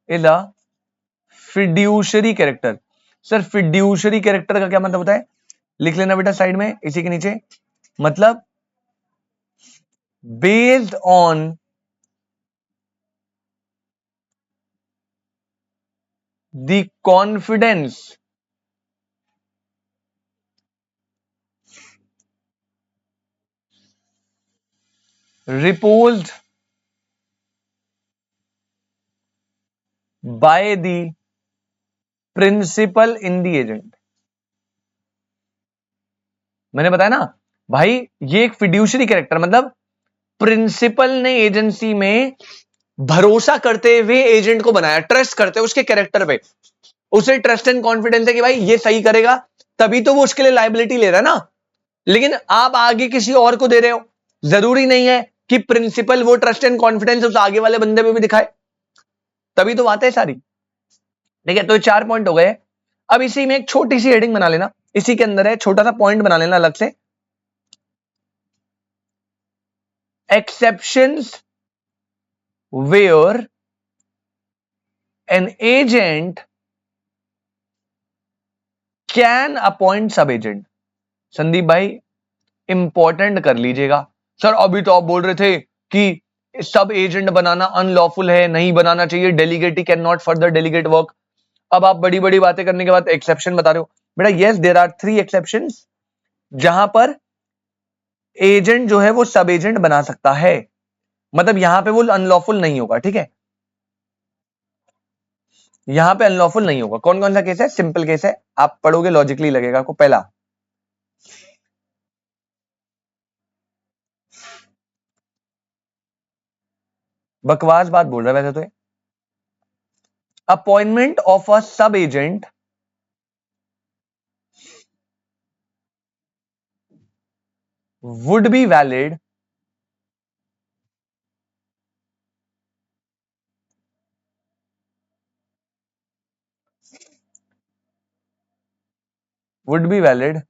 Is a fiduciary character. Sir fiduciary character का क्या मतलब होता है? लिख लेना बेटा साइड में इसी के नीचे। मतलब based on the confidence reposed by the principal in the agent. मैंने बताया ना भाई, ये एक फिड्यूशरी कैरेक्टर मतलब प्रिंसिपल ने एजेंसी में भरोसा करते हुए एजेंट को बनाया, ट्रस्ट करते हैं उसके कैरेक्टर पे, उसे ट्रस्ट एंड कॉन्फिडेंस है कि भाई ये सही करेगा, तभी तो वो उसके लिए लायबिलिटी ले रहा है ना। लेकिन आप आगे किसी और को दे रहे हो, जरूरी नहीं है कि प्रिंसिपल वो ट्रस्ट एंड कॉन्फिडेंस उस आगे वाले बंदे पे भी दिखाए, तभी तो बात है सारी। ठीक है, तो 4 पॉइंट हो गए। अब इसी में एक छोटी सी हेडिंग बना लेना, इसी के अंदर है छोटा सा पॉइंट बना लेना अलग से। Exceptions where an agent can appoint sub agent. Sandeep भाई इंपॉर्टेंट कर लीजिएगा। सर अभी तो आप बोल रहे थे कि सब एजेंट बनाना अनलॉफुल है, नहीं बनाना चाहिए, delegatee can not further delegate work. अब आप बड़ी बड़ी बातें करने के बाद एक्सेप्शन बता रहे हो। बेटा यस, देयर आर 3 एक्सेप्शंस जहां पर एजेंट जो है वो सब एजेंट बना सकता है, मतलब यहां पे वो अनलॉफुल नहीं होगा। ठीक है, यहां पे अनलॉफुल नहीं होगा। कौन कौन सा केस है? सिंपल केस है, आप पढ़ोगे लॉजिकली लगेगा आपको। पहला, बकवास बात बोल रहा है वैसे तो, appointment of a sub agent would be valid would be valid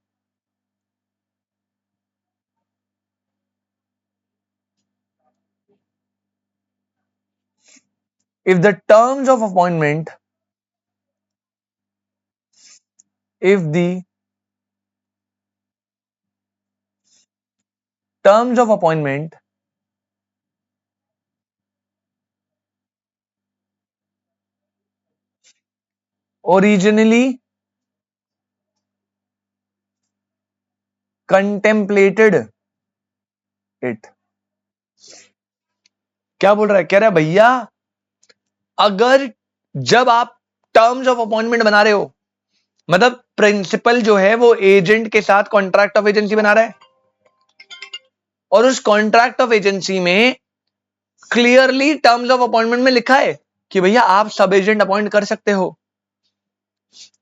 if the terms of appointment if the terms of appointment originally contemplated it। क्या बोल रहा है? कह रहा है भैया अगर जब आप टर्म्स ऑफ अपॉइंटमेंट बना रहे हो, मतलब प्रिंसिपल जो है वो एजेंट के साथ कॉन्ट्रैक्ट ऑफ एजेंसी बना रहा है और उस कॉन्ट्रैक्ट ऑफ एजेंसी में क्लियरली टर्म्स ऑफ अपॉइंटमेंट में लिखा है कि भैया आप सब एजेंट अपॉइंट कर सकते हो,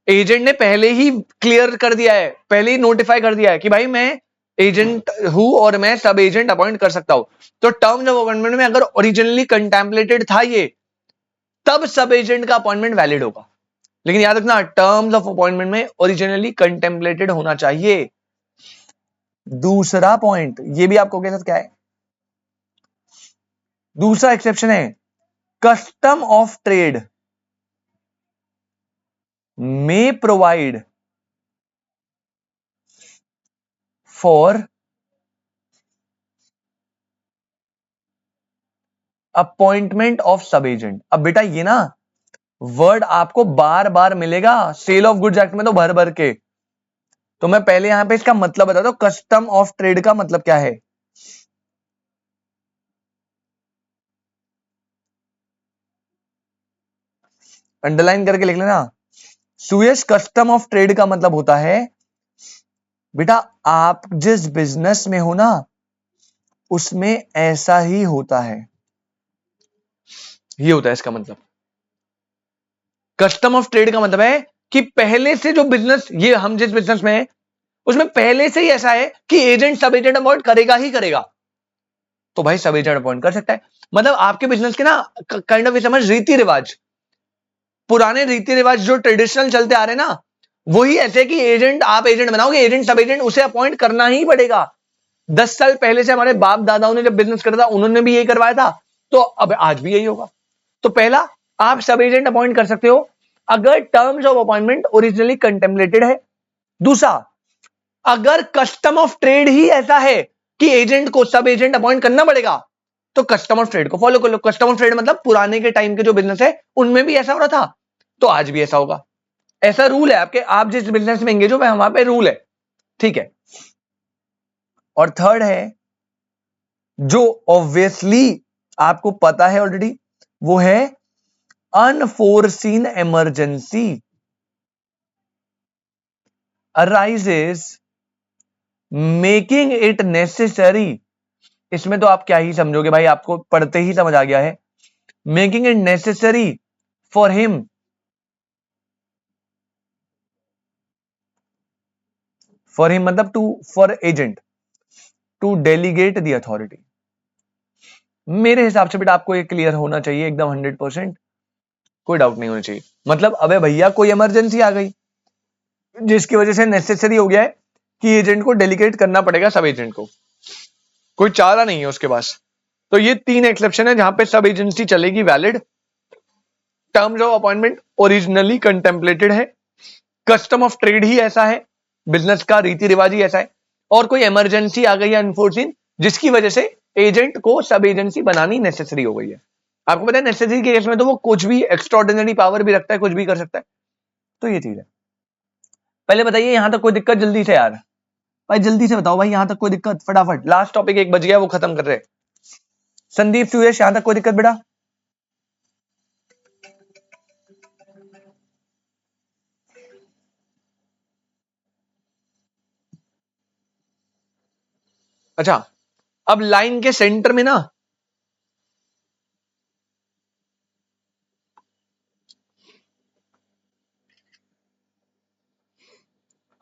एजेंट ने पहले ही क्लियर कर दिया है, पहले ही नोटिफाई कर दिया है कि भाई मैं एजेंट हूं और मैं सब एजेंट अपॉइंट कर सकता हूं, तो टर्म्स ऑफ अपॉइंटमेंट में अगर ओरिजिनली कंटेम्पलेटेड था ये, तब सब एजेंट का अपॉइंटमेंट वैलिड होगा। लेकिन याद रखना टर्म्स ऑफ अपॉइंटमेंट में ओरिजिनली कंटेम्पलेटेड होना चाहिए। दूसरा पॉइंट ये भी आपको के साथ क्या है, दूसरा एक्सेप्शन है custom of trade. may provide for appointment of सब एजेंट। अब बेटा ये ना वर्ड आपको बार बार मिलेगा सेल ऑफ गुड्स एक्ट में तो भर भर के, तो मैं पहले यहां पे इसका मतलब बताता हूं। कस्टम ऑफ ट्रेड का मतलब क्या है, अंडरलाइन करके लिख लेना। सुयश कस्टम ऑफ ट्रेड का मतलब होता है बेटा आप जिस बिजनेस में हो ना उसमें ऐसा ही होता है, ये होता है इसका मतलब। कस्टम ऑफ ट्रेड का मतलब है कि पहले से जो बिजनेस, ये हम जिस बिजनेस में है उसमें पहले से ही ऐसा है कि एजेंट सब एजेंट अपॉइंट करेगा ही करेगा, तो भाई सब एजेंट अपॉइंट कर सकता है। मतलब आपके बिजनेस के ना काइंड ऑफ समझ रीति रिवाज, पुराने रीति रिवाज जो ट्रेडिशनल चलते आ रहे हैं ना, वही ऐसे कि एजेंट आप एजेंट बनाओगे, एजेंट सब एजेंट उसे अपॉइंट करना ही पड़ेगा। 10 साल पहले से हमारे बाप दादाओं ने जब बिजनेस करा था उन्होंने भी यही करवाया था, तो अब आज भी यही होगा। तो पहला, आप सब एजेंट अपॉइंट कर सकते हो अगर terms of appointment originally contemplated है। दूसरा, अगर कस्टम ऑफ ट्रेड ही ऐसा है कि एजेंट को सब एजेंट अपॉइंट करना पड़ेगा, तो कस्टम ऑफ ट्रेड को फॉलो कर लो। कस्टम ऑफ ट्रेड मतलब पुराने के टाइम के जो बिजनेस है उनमें भी ऐसा हो रहा था, तो आज भी ऐसा होगा। ऐसा रूल है आपके, आप जिस बिजनेस में एंगेज हो वहां पे रूल है, ठीक है। और थर्ड है जो ऑब्वियसली आपको पता है ऑलरेडी, वो है unforeseen emergency arises making it necessary. इसमें तो आप क्या ही समझोगे भाई, आपको पढ़ते ही समझ आ गया है। Making it necessary for him, for him मतलब to, for agent to delegate the authority. मेरे हिसाब से बेटा आपको ये क्लियर होना चाहिए एकदम 100%, कोई डाउट नहीं होना चाहिए। मतलब अबे भैया कोई इमरजेंसी आ गई जिसकी वजह से नेसेसरी हो गया है कि एजेंट को डेलीगेट करना पड़ेगा सब एजेंट को, कोई चारा नहीं है उसके पास। तो ये 3 एक्सेप्शन है जहां पे सब एजेंसी चलेगी valid, terms of appointment originally contemplated है, कस्टम ऑफ ट्रेड ही ऐसा है, बिजनेस का रीति रिवाज ही ऐसा है, और कोई इमरजेंसी आ गई है अनफोर्सिन जिसकी वजह से एजेंट को सब एजेंसी बनानी नेसेसरी हो गई है। आपको पता है नेसेसरी के केस में तो वो कुछ भी एक्स्ट्राऑर्डिनरी पावर भी रखता है, कुछ भी कर सकता है। तो ये चीज है। पहले बताइए यहां तक कोई दिक्कत जल्दी से यार, भाई जल्दी से बताओ भाई, यहां तक कोई दिक्कत फटाफट, लास्ट टॉपिक एक बच गया वो खत्म कर रहे हैं। संदीप सुयश यहां तक कोई दिक्कत बेटा? अच्छा, अब लाइन के सेंटर में ना,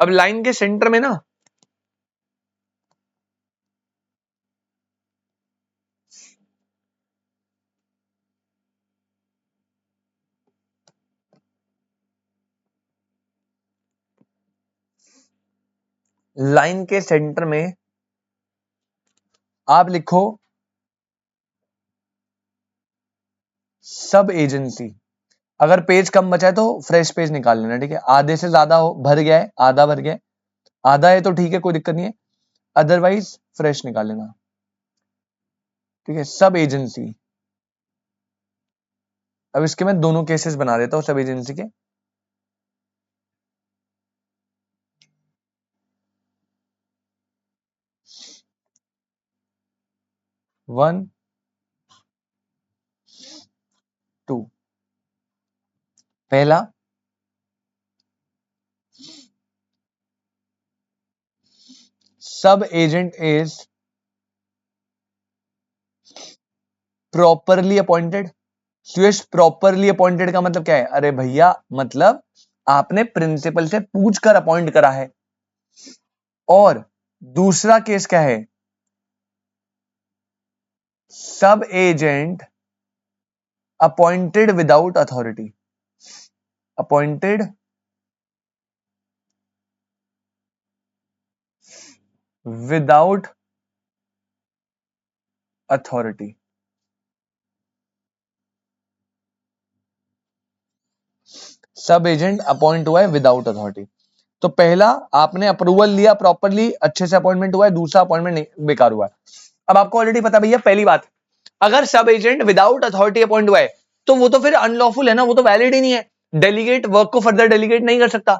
अब लाइन के सेंटर में ना लाइन के सेंटर में आप लिखो सब एजेंसी। अगर पेज कम बचा है तो फ्रेश पेज निकाल लेना, ठीक है। आधे से ज्यादा हो, भर गया है, आधा भर गया है, आधा है तो ठीक है कोई दिक्कत नहीं है, अदरवाइज फ्रेश निकाल लेना, ठीक है। सब एजेंसी, अब इसके मैं दोनों केसेस बना देता हूं सब एजेंसी के। 1 2। पहला, सब agent is properly appointed. Suyash properly appointed का मतलब क्या है? अरे भैया मतलब आपने प्रिंसिपल से पूछकर अपॉइंट करा है। और दूसरा केस क्या है? सब agent appointed without authority, appointed without authority. सब एजेंट अपॉइंट हुआ है विदाउट अथॉरिटी। तो पहला आपने अप्रूवल लिया प्रॉपरली, अच्छे से अपॉइंटमेंट हुआ है, दूसरा अपॉइंटमेंट बेकार हुआ है। अब आपको ऑलरेडी पता भैया, पहली बात, अगर सब एजेंट विदाउट अथॉरिटी अपॉइंट हुआ है तो वो तो फिर अनलॉफुल है ना, वो तो वैलिड ही नहीं है, डेलीगेट वर्क को फर्दर डेलीगेट नहीं कर सकता।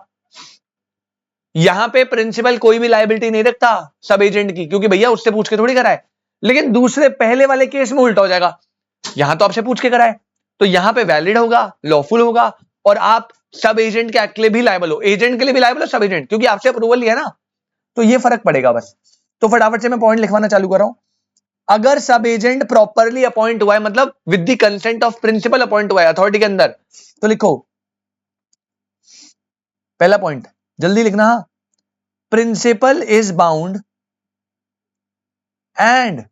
यहां पे प्रिंसिपल कोई भी लायबिलिटी नहीं रखता सब एजेंट की, क्योंकि भैया उससे पूछ के थोड़ी कराए। लेकिन दूसरे पहले वाले केस में उल्टा हो जाएगा, यहां तो आपसे पूछ के कराए, तो यहां पे वैलिड होगा, लॉफुल होगा, और आप सब एजेंट के एक्ट के लिए भी लायबल हो, एजेंट के लिए भी लायबल हो, सब एजेंट, क्योंकि आपसे अप्रूवल लिया ना, तो ये फर्क पड़ेगा बस। तो फटाफट से मैं पॉइंट लिखवाना चालू कर रहा हूं। अगर सब एजेंट प्रॉपरली अपॉइंट हुआ है, मतलब with the consent of principal appoint हुआ है अथॉरिटी के अंदर, तो लिखो पहला पॉइंट, जल्दी लिखना, principal is bound and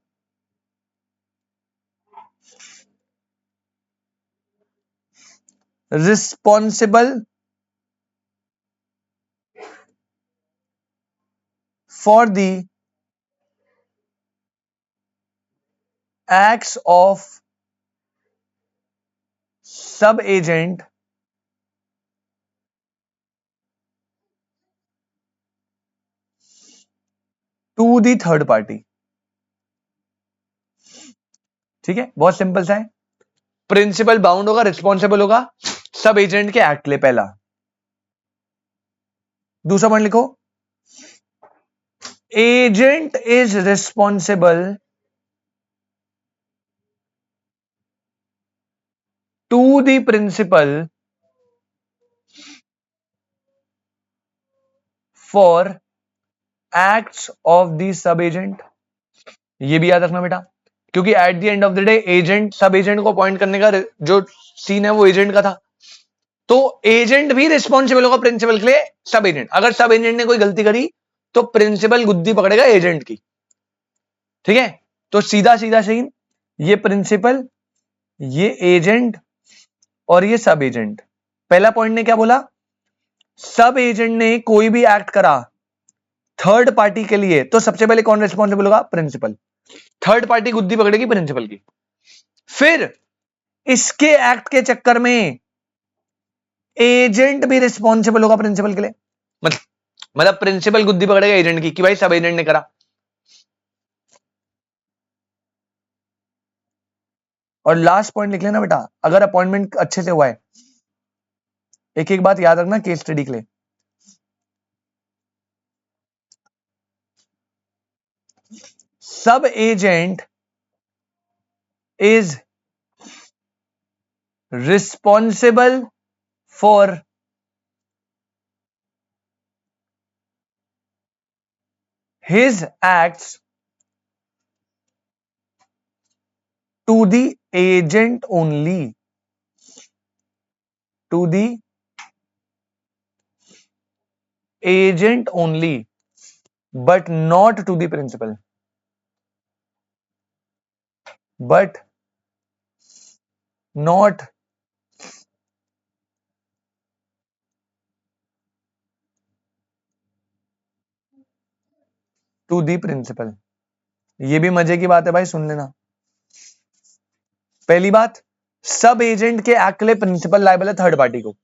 responsible for the acts of sub agent to the third party। ठीक है, बहुत सिंपल सा है, प्रिंसिपल बाउंड होगा, रिस्पॉन्सिबल होगा सब एजेंट के एक्ट ले, पहला। दूसरा पॉइंट लिखो, agent is responsible to the principal for acts of the sub agent. ये भी याद रखना बेटा, क्योंकि at the end of the day agent, sub agent को अपॉइंट करने का जो सीन है वो एजेंट का था, तो एजेंट भी रिस्पॉन्सिबल होगा प्रिंसिपल के लिए, सब एजेंट, अगर सब एजेंट ने कोई गलती करी तो प्रिंसिपल गुद्दी पकड़ेगा एजेंट की। ठीक है, तो सीधा सीधा सीन, ये प्रिंसिपल, ये एजेंट, और ये सब एजेंट। पहला पॉइंट ने क्या बोला, सब एजेंट ने कोई भी एक्ट करा थर्ड पार्टी के लिए तो सबसे पहले कौन रिस्पॉन्सिबल होगा, प्रिंसिपल। थर्ड पार्टी गुद्दी पकड़ेगी प्रिंसिपल की। फिर इसके एक्ट के चक्कर में एजेंट भी रिस्पॉन्सिबल होगा प्रिंसिपल के लिए, मतलब प्रिंसिपल गुद्दी पकड़ेगा एजेंट की कि भाई सब एजेंट ने करा। और लास्ट पॉइंट लिख लेना बेटा, अगर अपॉइंटमेंट अच्छे से हुआ है, एक एक बात याद रखना केस स्टडी के लिए, सब agent is responsible for his acts to the agent only, to the agent only, but not to the principal, but not to the principal। ये भी मजे की बात है भाई, सुन लेना। पहली बात, सब एजेंट के एक्ट के लिए प्रिंसिपल लायबल है थर्ड पार्टी को,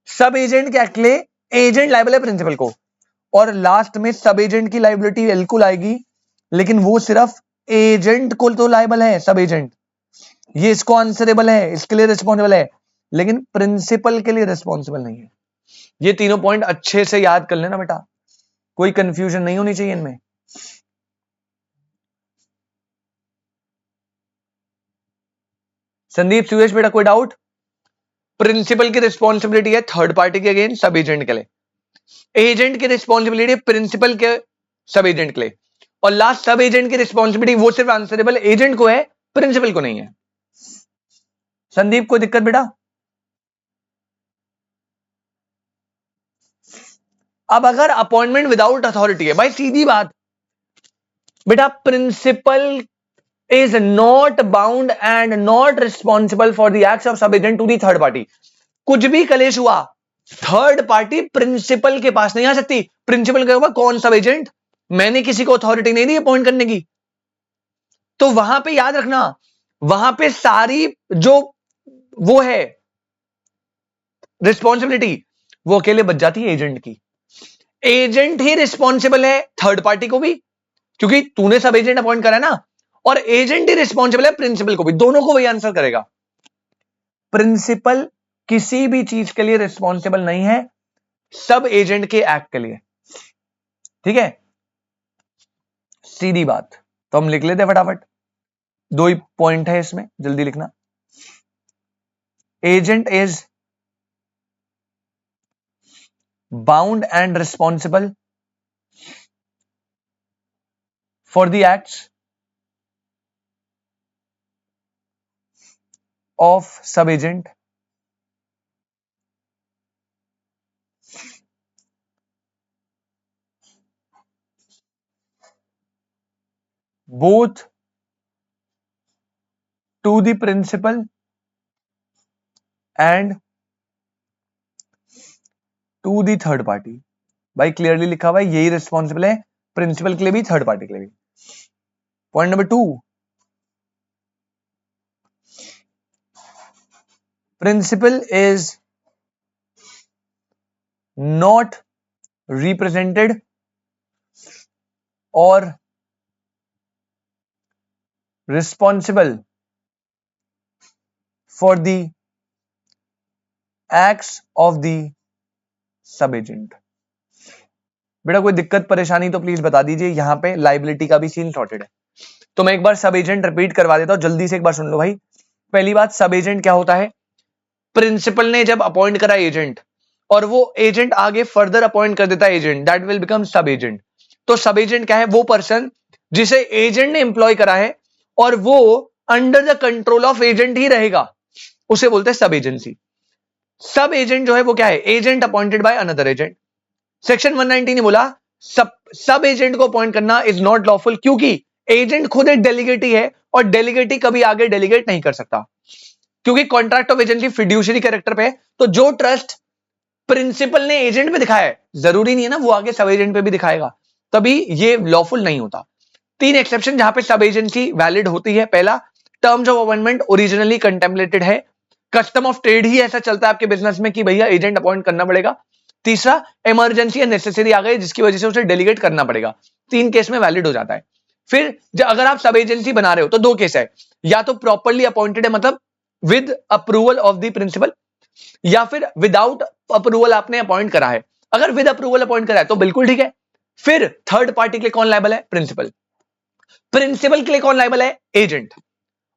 सब एजेंट के एक्ट के लिए एजेंट लायबल है प्रिंसिपल को, और लास्ट में सब एजेंट की लायबिलिटी बिल्कुल आएगी, लेकिन वो सिर्फ एजेंट को तो लायबल है, सब एजेंट ये इसको आंसरेबल है, इसके लिए रिस्पॉन्सिबल है, लेकिन प्रिंसिपल के लिए रिस्पॉन्सिबल नहीं है। ये तीनों पॉइंट अच्छे से याद कर लेना बेटा, कोई कंफ्यूजन नहीं होनी चाहिए इनमें। संदीप सुरेश बेटा कोई डाउट? प्रिंसिपल की रिस्पॉन्सिबिलिटी है थर्ड पार्टी के अगेंस्ट सब एजेंट के लिए, एजेंट की रिस्पॉन्सिबिलिटी प्रिंसिपल के सब एजेंट के लिए, और लास्ट सब एजेंट की रिस्पॉन्सिबिलिटी वो सिर्फ आंसरेबल एजेंट को है, प्रिंसिपल को नहीं है। संदीप कोई दिक्कत बेटा? अब अगर अपॉइंटमेंट विदाउट अथॉरिटी है, भाई सीधी बात बेटा, principal is not bound and not responsible for the acts of sub agent to the third party। कुछ भी कलेश हुआ थर्ड पार्टी प्रिंसिपल के पास नहीं आ सकती, प्रिंसिपल कहेगा कौन सब एजेंट, मैंने किसी को अथॉरिटी नहीं दी अपॉइंट करने की। तो वहां पे याद रखना, वहां पे सारी जो वो है रिस्पॉन्सिबिलिटी वो अकेले बच जाती है एजेंट की। एजेंट ही रिस्पॉन्सिबल है थर्ड पार्टी को भी, क्योंकि तूने सब एजेंट अपॉइंट करा है ना, और एजेंट ही रिस्पॉन्सिबल है प्रिंसिपल को भी, दोनों को वही आंसर करेगा। प्रिंसिपल किसी भी चीज के लिए रिस्पॉन्सिबल नहीं है, सब एजेंट के एक्ट के लिए। ठीक है, सीधी बात। तो हम लिख लेते फटाफट, 2 ही पॉइंट है इसमें, जल्दी लिखना। Agent is bound and responsible for the acts of sub-agent both to the principal and to the third party। भाई क्लियरली लिखा हुआ है, यही रिस्पॉन्सिबल है प्रिंसिपल के लिए भी, थर्ड पार्टी के लिए भी। Point number 2, principal is not represented or responsible for the acts of the sub agent. बेटा कोई दिक्कत परेशानी तो प्लीज बता दीजिए, यहां पे लाइबिलिटी का भी सीन सॉर्टेड है। तो मैं एक बार सब एजेंट रिपीट करवा देता हूं, जल्दी से एक बार सुन लो भाई। पहली बात, सब एजेंट क्या होता है? प्रिंसिपल ने जब अपॉइंट करा एजेंट और वो एजेंट आगे फर्दर अपॉइंट कर देता है एजेंट, दैट विल बिकम सब एजेंट। तो सब एजेंट क्या है? वो पर्सन जिसे एजेंट ने एम्प्लॉय करा है और वो under the control of agent ही रहेगा, उसे बोलते हैं सब एजेंसी। सब एजेंट जो है वो क्या है? Agent appointed by another agent. Section 190 ने बोला सब एजेंट को अपॉइंट करना इज नॉट लॉफुल, क्योंकि एजेंट खुद एक डेलीगेटी है और डेलीगेटी कभी आगे डेलीगेट नहीं कर सकता, क्योंकि contract of agency fiduciary character पे है। तो जो ट्रस्ट प्रिंसिपल ने एजेंट पे दिखाया है, जरूरी नहीं है ना वो आगे सब एजेंट पे भी दिखाएगा, तभी ये लॉफुल नहीं होता। 3 एक्सेप्शन जहां पे सब एजेंसी वैलिड होती है। पहला, terms of appointment originally contemplated है, कस्टम ऑफ ट्रेड ही ऐसा चलता है आपके बिजनेस में कि भैया एजेंट अपॉइंट करना पड़ेगा। तीसरा, इमरजेंसी या नेसेसरी आ गई जिसकी वजह से उसे डेलीगेट करना पड़ेगा, 3 केस में वैलिड हो जाता है। फिर अगर आप सब एजेंसी बना रहे हो तो 2 केस है, या तो प्रॉपर्ली अपॉइंटेड है मतलब with approval of the principal, या फिर विदाउट अप्रूवल आपने अपॉइंट करा है। अगर विद अप्रूवल अपॉइंट करा है तो बिल्कुल ठीक है। फिर थर्ड पार्टी के लिए कौन लायबल है? प्रिंसिपल। प्रिंसिपल के लिए कौन लायबल है? एजेंट।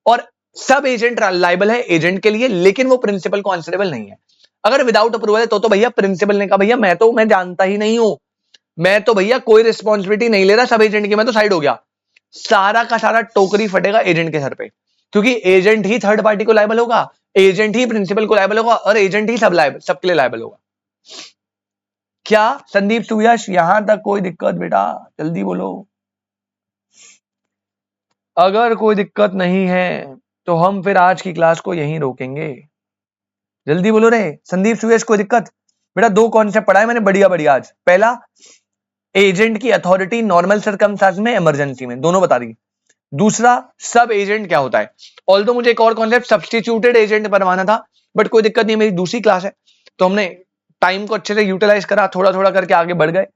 और सब एजेंट लायबल है एजेंट के लिए, लेकिन वो प्रिंसिपल को आंसरेबल नहीं है। अगर विदाउट अप्रूवल है तो भैया प्रिंसिपल ने कहा भैया मैं जानता ही नहीं हूं, मैं तो भैया कोई रिस्पॉन्सिबिलिटी नहीं ले रहा सब एजेंट की, मैं तो साइड हो गया। सारा का सारा टोकरी फटेगा एजेंट के सर पे, क्योंकि एजेंट ही थर्ड पार्टी को लायबल होगा, एजेंट ही प्रिंसिपल को लायबल होगा और एजेंट ही सबके लिए लायबल होगा। क्या संदीप सुयश, यहां तक कोई दिक्कत? बेटा जल्दी बोलो, अगर कोई दिक्कत नहीं है तो हम फिर आज की क्लास को यहीं रोकेंगे। जल्दी बोलो रे संदीप सुयश, कोई दिक्कत? बेटा 2 कॉन्सेप्ट पढ़ा है मैंने बढ़िया बढ़िया आज। पहला, एजेंट की अथॉरिटी नॉर्मल सर्कमस्टेंस में, इमरजेंसी में, दोनों बता दी। दूसरा, सब एजेंट क्या होता है। ऑल्दो मुझे एक और कॉन्सेप्ट सब्स्टिट्यूटेड एजेंट बनवाना था, बट कोई दिक्कत नहीं, मेरी दूसरी क्लास है तो हमने टाइम को अच्छे से यूटिलाइज करा, थोड़ा थोड़ा करके आगे बढ़ गए।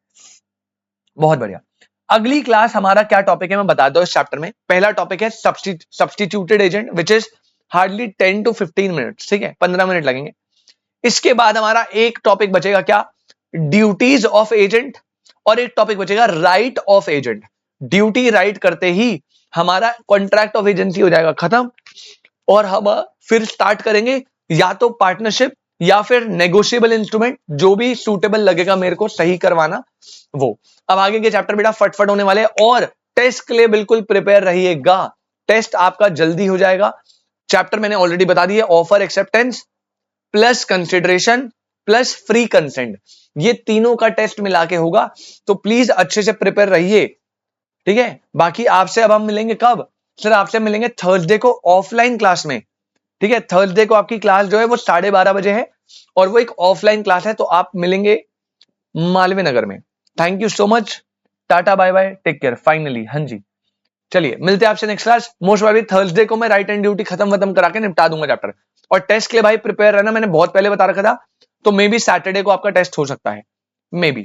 बहुत बढ़िया। अगली क्लास हमारा क्या टॉपिक है मैं बता दो इस चैप्टर में। पहला टॉपिक है substituted agent, which is hardly 10 to 15 minute, ठीक है, 15 मिनट लगेंगे। इसके बाद हमारा एक टॉपिक बचेगा क्या? ड्यूटीज ऑफ एजेंट, और एक टॉपिक बचेगा right of agent. Duty right करते ही हमारा कॉन्ट्रैक्ट ऑफ एजेंसी हो जाएगा खत्म, और हम फिर स्टार्ट करेंगे या तो पार्टनरशिप या फिर नेगोशिएबल इंस्ट्रूमेंट, जो भी सूटेबल लगेगा मेरे को सही करवाना वो। अब आगे के चैप्टर बेटा फटफट होने वाले, और टेस्ट के लिए बिल्कुल प्रिपेयर रहिएगा, टेस्ट आपका जल्दी हो जाएगा। चैप्टर मैंने ऑलरेडी बता दिया, offer acceptance plus consideration plus free consent, ये तीनों का टेस्ट मिला के होगा, तो प्लीज अच्छे से प्रिपेयर रहिए, ठीक है। बाकी आपसे अब हम मिलेंगे कब? सर आपसे मिलेंगे थर्सडे को ऑफलाइन क्लास में, ठीक है। थर्सडे को आपकी क्लास जो है वो 12:30 बजे है, और वो एक ऑफलाइन क्लास है, तो आप मिलेंगे मालवीय नगर में। Thank you so much, tata bye bye, take care. Finally हाँ जी, चलिए मिलते हैं आपसे next class. Most probably Thursday को मैं राइट एंड ड्यूटी खत्म करा के निपटा दूंगा चैप्टर। और टेस्ट के लिए भाई प्रिपेयर रहना, मैंने बहुत पहले बता रखा था, तो मे बी सैटरडे को आपका टेस्ट हो सकता है, मे बी,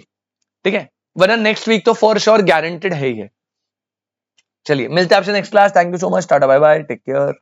ठीक है, वरना नेक्स्ट वीक तो फॉर श्योर गारंटेड है ही है। चलिए मिलते हैं आपसे next class, thank you so much, tata bye bye, take care.